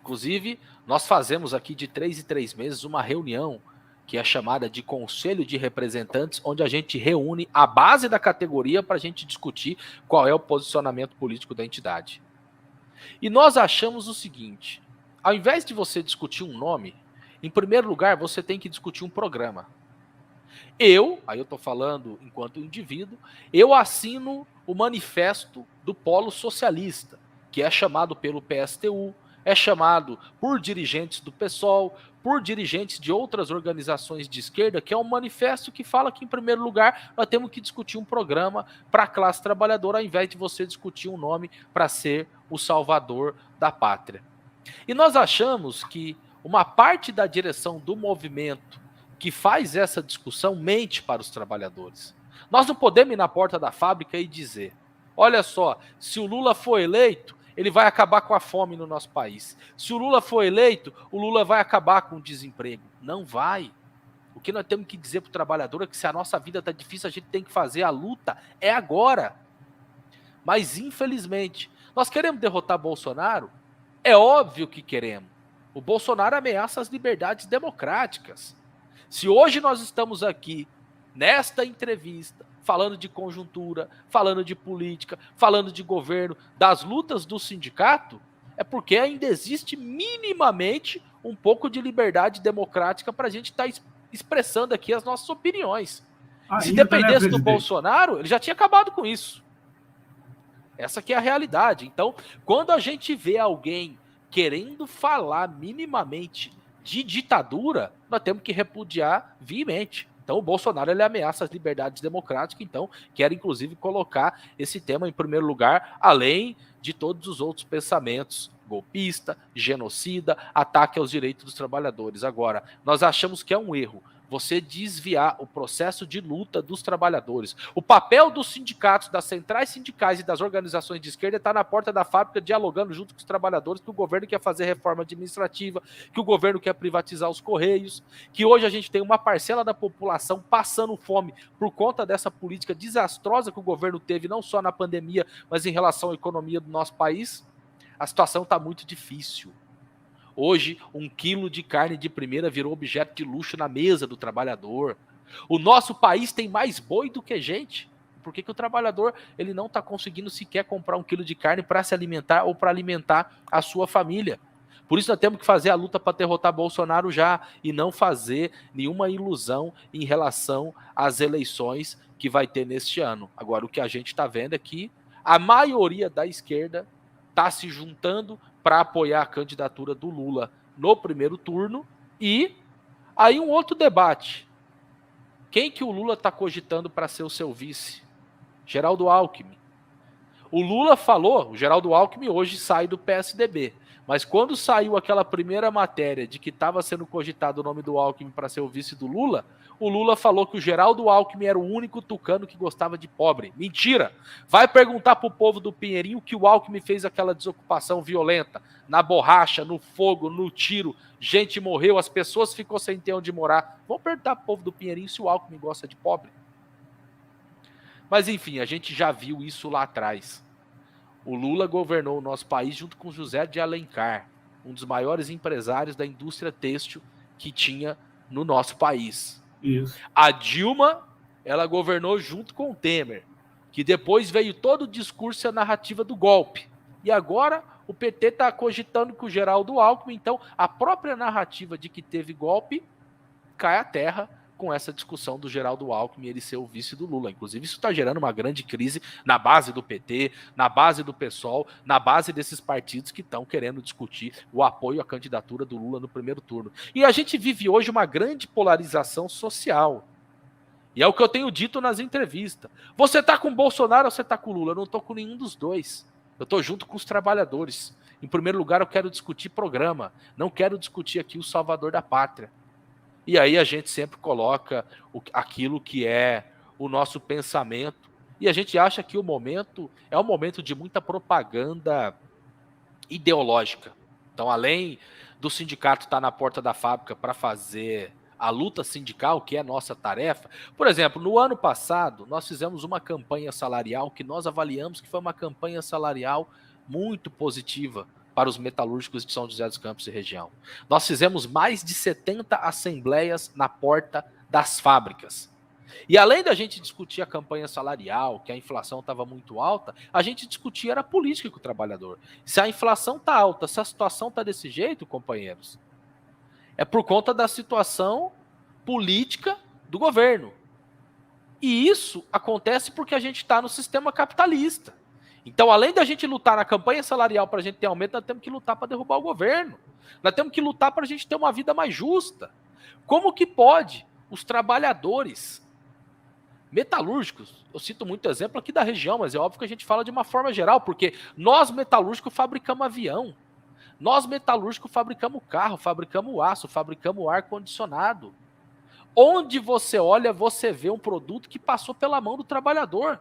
Inclusive, nós fazemos aqui de 3 em 3 meses uma reunião que é chamada de Conselho de Representantes, onde a gente reúne a base da categoria para a gente discutir qual é o posicionamento político da entidade. E nós achamos o seguinte, ao invés de você discutir um nome, em primeiro lugar, você tem que discutir um programa. Aí eu estou falando enquanto indivíduo, eu assino o manifesto do Polo Socialista, que é chamado pelo PSTU, é chamado por dirigentes do PSOL, por dirigentes de outras organizações de esquerda, que é um manifesto que fala que, em primeiro lugar, nós temos que discutir um programa para a classe trabalhadora, ao invés de você discutir um nome para ser o salvador da pátria. E nós achamos que uma parte da direção do movimento que faz essa discussão mente para os trabalhadores. Nós não podemos ir na porta da fábrica e dizer, olha só, se o Lula for eleito, ele vai acabar com a fome no nosso país. Se o Lula for eleito, o Lula vai acabar com o desemprego. Não vai. O que nós temos que dizer para o trabalhador é que se a nossa vida está difícil, a gente tem que fazer a luta. É agora. Mas, infelizmente, nós queremos derrotar Bolsonaro? É óbvio que queremos. O Bolsonaro ameaça as liberdades democráticas. Se hoje nós estamos aqui nesta entrevista, falando de conjuntura, falando de política, falando de governo, das lutas do sindicato, é porque ainda existe minimamente um pouco de liberdade democrática para a gente estar expressando aqui as nossas opiniões. Ainda, se dependesse né, do Bolsonaro, ele já tinha acabado com isso. Essa aqui é a realidade. Então, quando a gente vê alguém querendo falar minimamente de ditadura, nós temos que repudiar veemente. Então, o Bolsonaro ele ameaça as liberdades democráticas, então quer inclusive colocar esse tema em primeiro lugar, além de todos os outros pensamentos, golpista, genocida, ataque aos direitos dos trabalhadores. Agora, nós achamos que é um erro você desviar o processo de luta dos trabalhadores. O papel dos sindicatos, das centrais sindicais e das organizações de esquerda está na porta da fábrica dialogando junto com os trabalhadores, que o governo quer fazer reforma administrativa, que o governo quer privatizar os Correios, que hoje a gente tem uma parcela da população passando fome por conta dessa política desastrosa que o governo teve, não só na pandemia, mas em relação à economia do nosso país. A situação está muito difícil. Hoje, 1 quilo de carne de primeira virou objeto de luxo na mesa do trabalhador. O nosso país tem mais boi do que gente. Por que o trabalhador ele não está conseguindo sequer comprar 1 quilo de carne para se alimentar ou para alimentar a sua família? Por isso nós temos que fazer a luta para derrotar Bolsonaro já e não fazer nenhuma ilusão em relação às eleições que vai ter neste ano. Agora, o que a gente está vendo é que a maioria da esquerda está se juntando para apoiar a candidatura do Lula no primeiro turno. E aí um outro debate. Quem que o Lula está cogitando para ser o seu vice? Geraldo Alckmin. O Lula falou, o Geraldo Alckmin hoje sai do PSDB, mas quando saiu aquela primeira matéria de que estava sendo cogitado o nome do Alckmin para ser o vice do Lula, o Lula falou que o Geraldo Alckmin era o único tucano que gostava de pobre. Mentira! Vai perguntar pro povo do Pinheirinho que o Alckmin fez aquela desocupação violenta, na borracha, no fogo, no tiro, gente morreu, as pessoas ficou sem ter onde morar. Vamos perguntar pro povo do Pinheirinho se o Alckmin gosta de pobre. Mas enfim, a gente já viu isso lá atrás. O Lula governou o nosso país junto com José de Alencar, um dos maiores empresários da indústria têxtil que tinha no nosso país. Isso. A Dilma, ela governou junto com o Temer, que depois veio todo o discurso e a narrativa do golpe. E agora o PT está cogitando com o Geraldo Alckmin, então a própria narrativa de que teve golpe cai à terra com essa discussão do Geraldo Alckmin ele ser o vice do Lula. Inclusive, isso está gerando uma grande crise na base do PT, na base do PSOL, na base desses partidos que estão querendo discutir o apoio à candidatura do Lula no primeiro turno. E a gente vive hoje uma grande polarização social. E é o que eu tenho dito nas entrevistas. Você está com o Bolsonaro ou você está com o Lula? Eu não estou com nenhum dos dois. Eu estou junto com os trabalhadores. Em primeiro lugar, eu quero discutir programa. Não quero discutir aqui o salvador da pátria. E aí a gente sempre coloca aquilo que é o nosso pensamento. E a gente acha que o momento é um momento de muita propaganda ideológica. Então, além do sindicato estar na porta da fábrica para fazer a luta sindical, que é nossa tarefa. Por exemplo, no ano passado, nós fizemos uma campanha salarial que nós avaliamos que foi uma campanha salarial muito positiva para os metalúrgicos de São José dos Campos e região. Nós fizemos mais de 70 assembleias na porta das fábricas. E além da gente discutir a campanha salarial, que a inflação estava muito alta, a gente discutia a política com o trabalhador. Se a inflação está alta, se a situação está desse jeito, companheiros, é por conta da situação política do governo. E isso acontece porque a gente está no sistema capitalista. Então, além da gente lutar na campanha salarial para a gente ter aumento, nós temos que lutar para derrubar o governo. Nós temos que lutar para a gente ter uma vida mais justa. Como que pode os trabalhadores metalúrgicos, eu cito muito exemplo aqui da região, mas é óbvio que a gente fala de uma forma geral, porque nós metalúrgicos fabricamos avião, nós metalúrgicos fabricamos carro, fabricamos aço, fabricamos ar-condicionado. Onde você olha, você vê um produto que passou pela mão do trabalhador.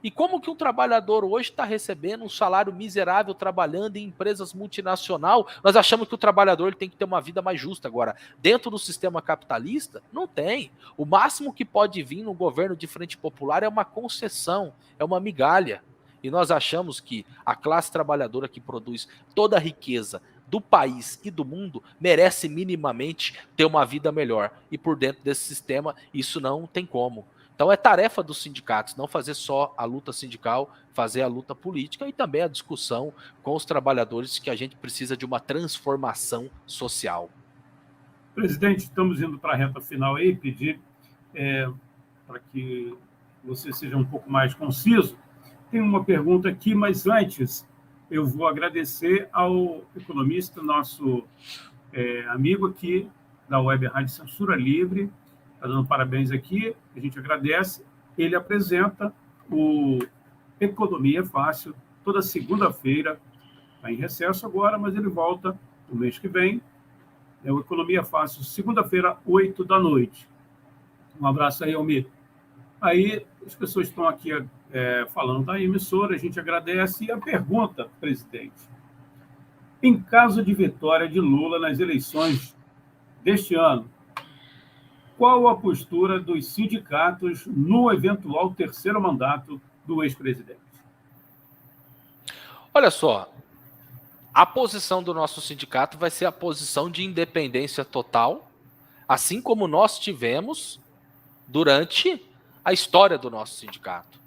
E como que um trabalhador hoje está recebendo um salário miserável trabalhando em empresas multinacionais? Nós achamos que o trabalhador ele tem que ter uma vida mais justa. Agora, dentro do sistema capitalista, não tem. O máximo que pode vir no governo de frente popular é uma concessão, é uma migalha. E nós achamos que a classe trabalhadora que produz toda a riqueza do país e do mundo merece minimamente ter uma vida melhor. E por dentro desse sistema, isso não tem como. Então é tarefa dos sindicatos não fazer só a luta sindical, fazer a luta política e também a discussão com os trabalhadores que a gente precisa de uma transformação social. Presidente, estamos indo para a reta final aí, pedir para que você seja um pouco mais conciso. Tem uma pergunta aqui, mas antes eu vou agradecer ao economista, nosso amigo aqui da Web Rádio Censura Livre, está dando parabéns aqui, a gente agradece. Ele apresenta o Economia Fácil toda segunda-feira, está em recesso agora, mas ele volta no mês que vem. É o Economia Fácil, segunda-feira, 20h. Um abraço aí, Almir. Aí as pessoas estão aqui falando da emissora, a gente agradece. E a pergunta, presidente: em caso de vitória de Lula nas eleições deste ano, qual a postura dos sindicatos no eventual terceiro mandato do ex-presidente? Olha só, a posição do nosso sindicato vai ser a posição de independência total, assim como nós tivemos durante a história do nosso sindicato.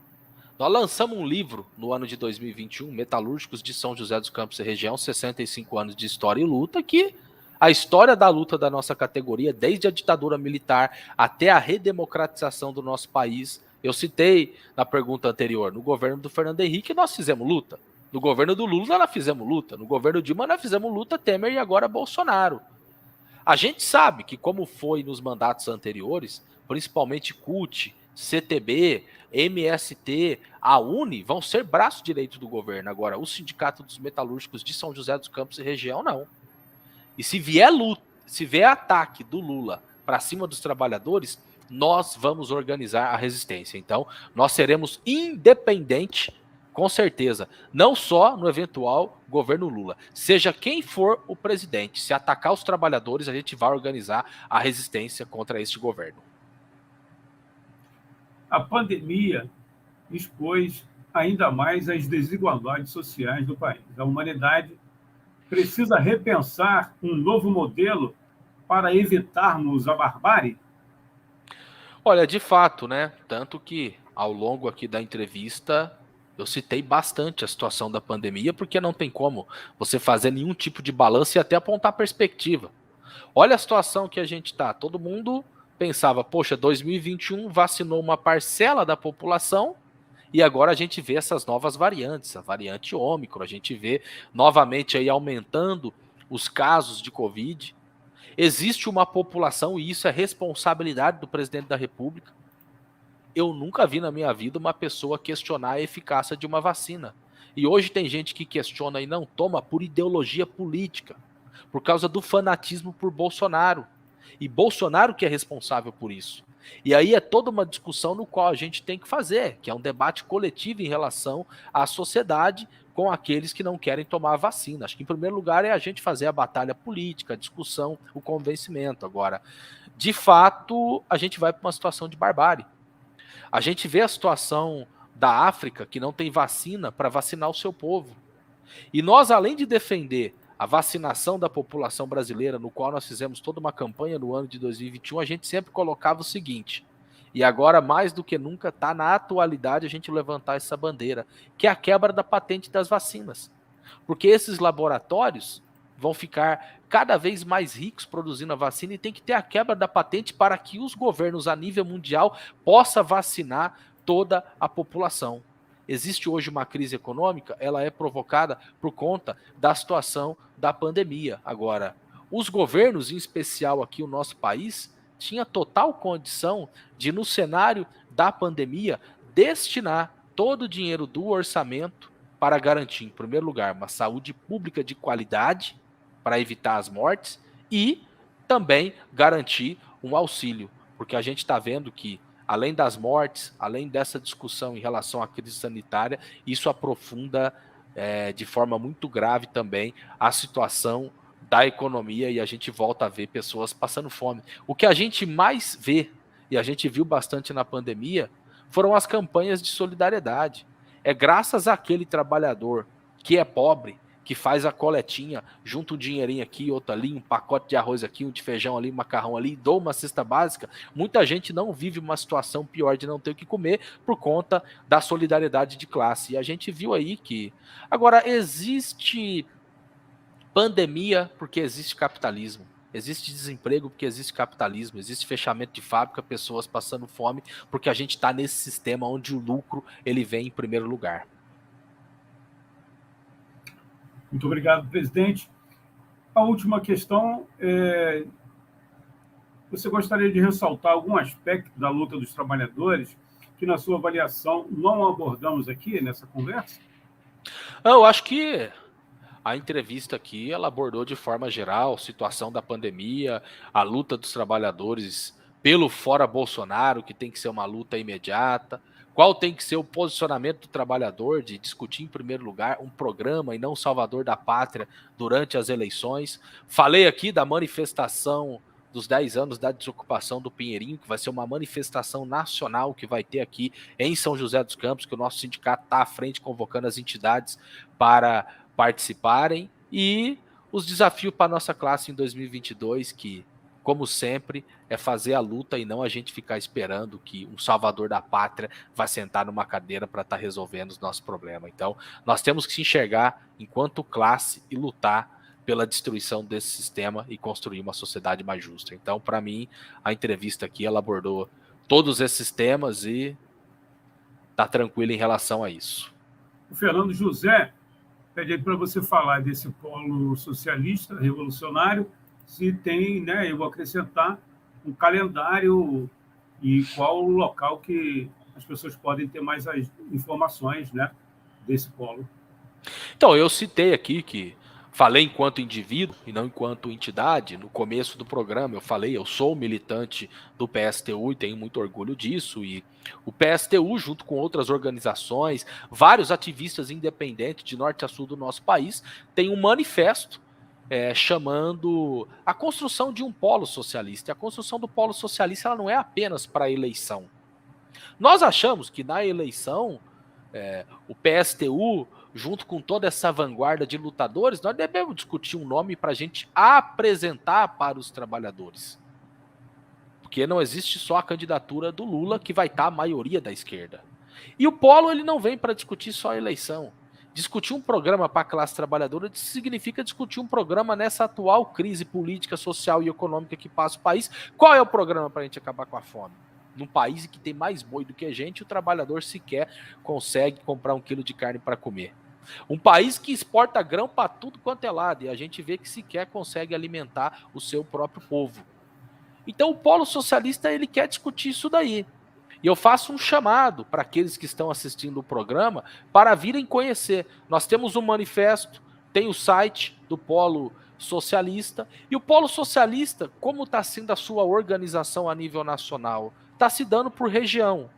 Nós lançamos um livro no ano de 2021, Metalúrgicos de São José dos Campos e Região, 65 anos de história e luta, que a história da luta da nossa categoria, desde a ditadura militar até a redemocratização do nosso país. Eu citei na pergunta anterior, no governo do Fernando Henrique nós fizemos luta, no governo do Lula nós fizemos luta, no governo Dilma nós fizemos luta, Temer e agora Bolsonaro. A gente sabe que, como foi nos mandatos anteriores, principalmente CUT, CTB, MST, a UNE, vão ser braço direito do governo. Agora, o Sindicato dos Metalúrgicos de São José dos Campos e Região, não. E se vier luta, se vier ataque do Lula para cima dos trabalhadores, nós vamos organizar a resistência. Então, nós seremos independentes, com certeza, não só no eventual governo Lula. Seja quem for o presidente, se atacar os trabalhadores, a gente vai organizar a resistência contra este governo. A pandemia expôs ainda mais as desigualdades sociais do país. A humanidade precisa repensar um novo modelo para evitarmos a barbárie? Olha, de fato, né? Tanto que ao longo aqui da entrevista eu citei bastante a situação da pandemia, porque não tem como você fazer nenhum tipo de balanço e até apontar perspectiva. Olha a situação que a gente está. Todo mundo pensava, poxa, 2021 vacinou uma parcela da população e agora a gente vê essas novas variantes, a variante Ômicron, a gente vê novamente aí aumentando os casos de Covid. Existe uma população, e isso é responsabilidade do presidente da República. Eu nunca vi na minha vida uma pessoa questionar a eficácia de uma vacina. E hoje tem gente que questiona e não toma por ideologia política, por causa do fanatismo por Bolsonaro. E Bolsonaro que é responsável por isso. E aí é toda uma discussão no qual a gente tem que fazer, que é um debate coletivo em relação à sociedade com aqueles que não querem tomar a vacina. Acho que em primeiro lugar é a gente fazer a batalha política, a discussão, o convencimento. Agora, de fato, a gente vai para uma situação de barbárie. A gente vê a situação da África, que não tem vacina para vacinar o seu povo. E nós, além de defender a vacinação da população brasileira, no qual nós fizemos toda uma campanha no ano de 2021, a gente sempre colocava o seguinte, e agora mais do que nunca está na atualidade a gente levantar essa bandeira, que é a quebra da patente das vacinas. Porque esses laboratórios vão ficar cada vez mais ricos produzindo a vacina e tem que ter a quebra da patente para que os governos a nível mundial possam vacinar toda a população. Existe hoje uma crise econômica, ela é provocada por conta da situação da pandemia. Agora, os governos, em especial aqui o nosso país, tinha total condição de, no cenário da pandemia, destinar todo o dinheiro do orçamento para garantir, em primeiro lugar, uma saúde pública de qualidade, para evitar as mortes, e também garantir um auxílio, porque a gente está vendo que, além das mortes, além dessa discussão em relação à crise sanitária, isso aprofunda de forma muito grave também a situação da economia e a gente volta a ver pessoas passando fome. O que a gente mais vê, e a gente viu bastante na pandemia, foram as campanhas de solidariedade. É graças àquele trabalhador que é pobre, que faz a coletinha, junta um dinheirinho aqui, outro ali, um pacote de arroz aqui, um de feijão ali, um macarrão ali, dou uma cesta básica, muita gente não vive uma situação pior de não ter o que comer por conta da solidariedade de classe. E a gente viu aí que... Agora, existe pandemia porque existe capitalismo. Existe desemprego porque existe capitalismo, existe fechamento de fábrica, pessoas passando fome, porque a gente está nesse sistema onde o lucro ele vem em primeiro lugar. Muito obrigado, presidente. A última questão é: você gostaria de ressaltar algum aspecto da luta dos trabalhadores que, na sua avaliação, não abordamos aqui nessa conversa? Eu acho que a entrevista aqui, ela abordou de forma geral a situação da pandemia, a luta dos trabalhadores pelo fora Bolsonaro, que tem que ser uma luta imediata, qual tem que ser o posicionamento do trabalhador de discutir em primeiro lugar um programa e não salvador da pátria durante as eleições. Falei aqui da manifestação dos 10 anos da desocupação do Pinheirinho, que vai ser uma manifestação nacional que vai ter aqui em São José dos Campos, que o nosso sindicato está à frente convocando as entidades para participarem, e os desafios para a nossa classe em 2022, que, como sempre, é fazer a luta e não a gente ficar esperando que um salvador da pátria vai sentar numa cadeira para estar resolvendo os nossos problemas. Então, nós temos que se enxergar enquanto classe e lutar pela destruição desse sistema e construir uma sociedade mais justa. Então, para mim, a entrevista aqui, ela abordou todos esses temas e está tranquilo em relação a isso. O Fernando José pede para você falar desse polo socialista, revolucionário, se tem, né, eu vou acrescentar, um calendário e qual o local que as pessoas podem ter mais as informações, né, desse polo. Então, eu citei aqui que falei enquanto indivíduo e não enquanto entidade. No começo do programa eu falei, eu sou militante do PSTU e tenho muito orgulho disso, e o PSTU, junto com outras organizações, vários ativistas independentes de norte a sul do nosso país, tem um manifesto chamando a construção de um polo socialista. E a construção do polo socialista, ela não é apenas para a eleição. Nós achamos que na eleição o PSTU, junto com toda essa vanguarda de lutadores, nós devemos discutir um nome para a gente apresentar para os trabalhadores. Porque não existe só a candidatura do Lula que vai estar a maioria da esquerda. E o polo, ele não vem para discutir só a eleição. Discutir um programa para a classe trabalhadora significa discutir um programa nessa atual crise política, social e econômica que passa o país. Qual é o programa para a gente acabar com a fome? Num país que tem mais boi do que a gente, o trabalhador sequer consegue comprar 1 quilo de carne para comer. Um país que exporta grão para tudo quanto é lado, e a gente vê que sequer consegue alimentar o seu próprio povo. Então o polo socialista, ele quer discutir isso daí. E eu faço um chamado para aqueles que estão assistindo o programa para virem conhecer. Nós temos um manifesto, tem o site do Polo Socialista, e o Polo Socialista, como está sendo a sua organização a nível nacional? Está se dando por região.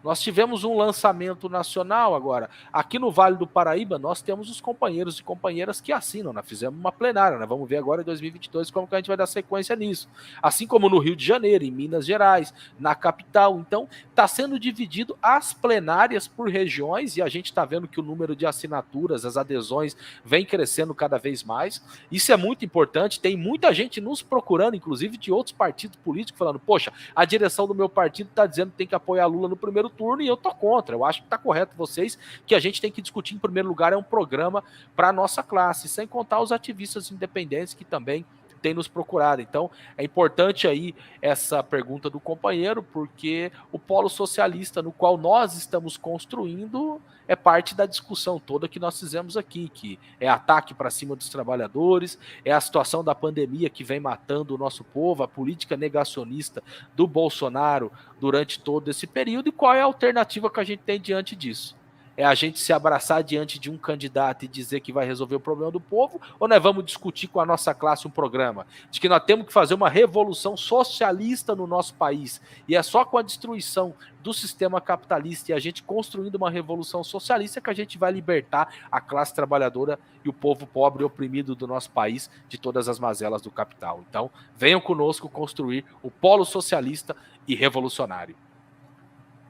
Nós tivemos um lançamento nacional agora. Aqui no Vale do Paraíba, nós temos os companheiros e companheiras que assinam. Nós fizemos uma plenária, né? Vamos ver agora em 2022 como que a gente vai dar sequência nisso. Assim como no Rio de Janeiro, em Minas Gerais, na capital. Então, está sendo dividido as plenárias por regiões, e a gente está vendo que o número de assinaturas, as adesões, vem crescendo cada vez mais. Isso é muito importante. Tem muita gente nos procurando, inclusive de outros partidos políticos, falando: poxa, a direção do meu partido está dizendo que tem que apoiar Lula no primeiro turno, e eu tô contra. Eu acho que está correto vocês, que a gente tem que discutir em primeiro lugar um programa para a nossa classe, sem contar os ativistas independentes que também têm nos procurado. Então é importante aí essa pergunta do companheiro, porque o polo socialista no qual nós estamos construindo é parte da discussão toda que nós fizemos aqui, que é ataque para cima dos trabalhadores, é a situação da pandemia que vem matando o nosso povo, a política negacionista do Bolsonaro durante todo esse período, e qual é a alternativa que a gente tem diante disso? É a gente se abraçar diante de um candidato e dizer que vai resolver o problema do povo, ou nós vamos discutir com a nossa classe um programa de que nós temos que fazer uma revolução socialista no nosso país, e é só com a destruição do sistema capitalista e a gente construindo uma revolução socialista que a gente vai libertar a classe trabalhadora e o povo pobre e oprimido do nosso país de todas as mazelas do capital. Então, venham conosco construir o polo socialista e revolucionário.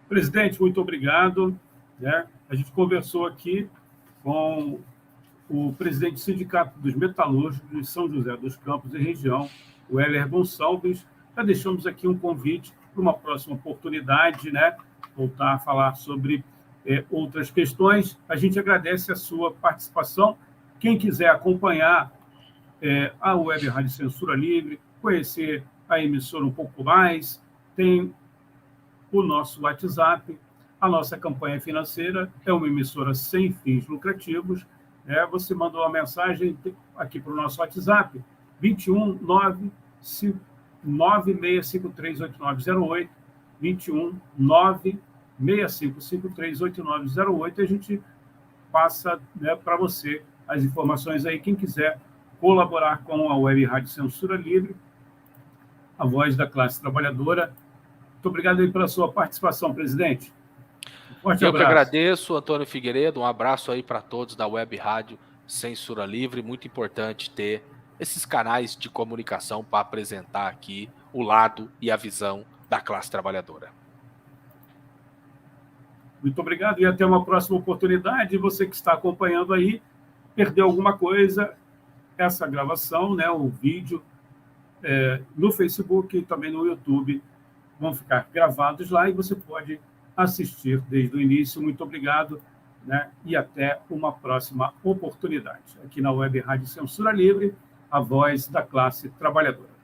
Presidente, muito obrigado. A gente conversou aqui com o presidente do Sindicato dos Metalúrgicos de São José dos Campos e região, o Heller Gonçalves. Já deixamos aqui um convite para uma próxima oportunidade, né? Voltar a falar sobre outras questões. A gente agradece a sua participação. Quem quiser acompanhar a Web Rádio Censura Livre, conhecer a emissora um pouco mais, tem o nosso WhatsApp. A nossa campanha financeira é uma emissora sem fins lucrativos. Você manda uma mensagem aqui para o nosso WhatsApp, 21 96538908, 21 96538908, e a gente passa, né, para você as informações aí. Quem quiser colaborar com a Web Rádio Censura Livre, a voz da classe trabalhadora. Muito obrigado aí pela sua participação, presidente. Forte abraço. Que agradeço, Antônio Figueiredo. Um abraço aí para todos da Web Rádio Censura Livre. Muito importante ter esses canais de comunicação para apresentar aqui o lado e a visão da classe trabalhadora. Muito obrigado e até uma próxima oportunidade. Você que está acompanhando aí, perdeu alguma coisa, essa gravação, né, o vídeo no Facebook e também no YouTube vão ficar gravados lá e você pode assistir desde o início. Muito obrigado, né, e até uma próxima oportunidade. Aqui na Web Rádio Censura Livre, a voz da classe trabalhadora.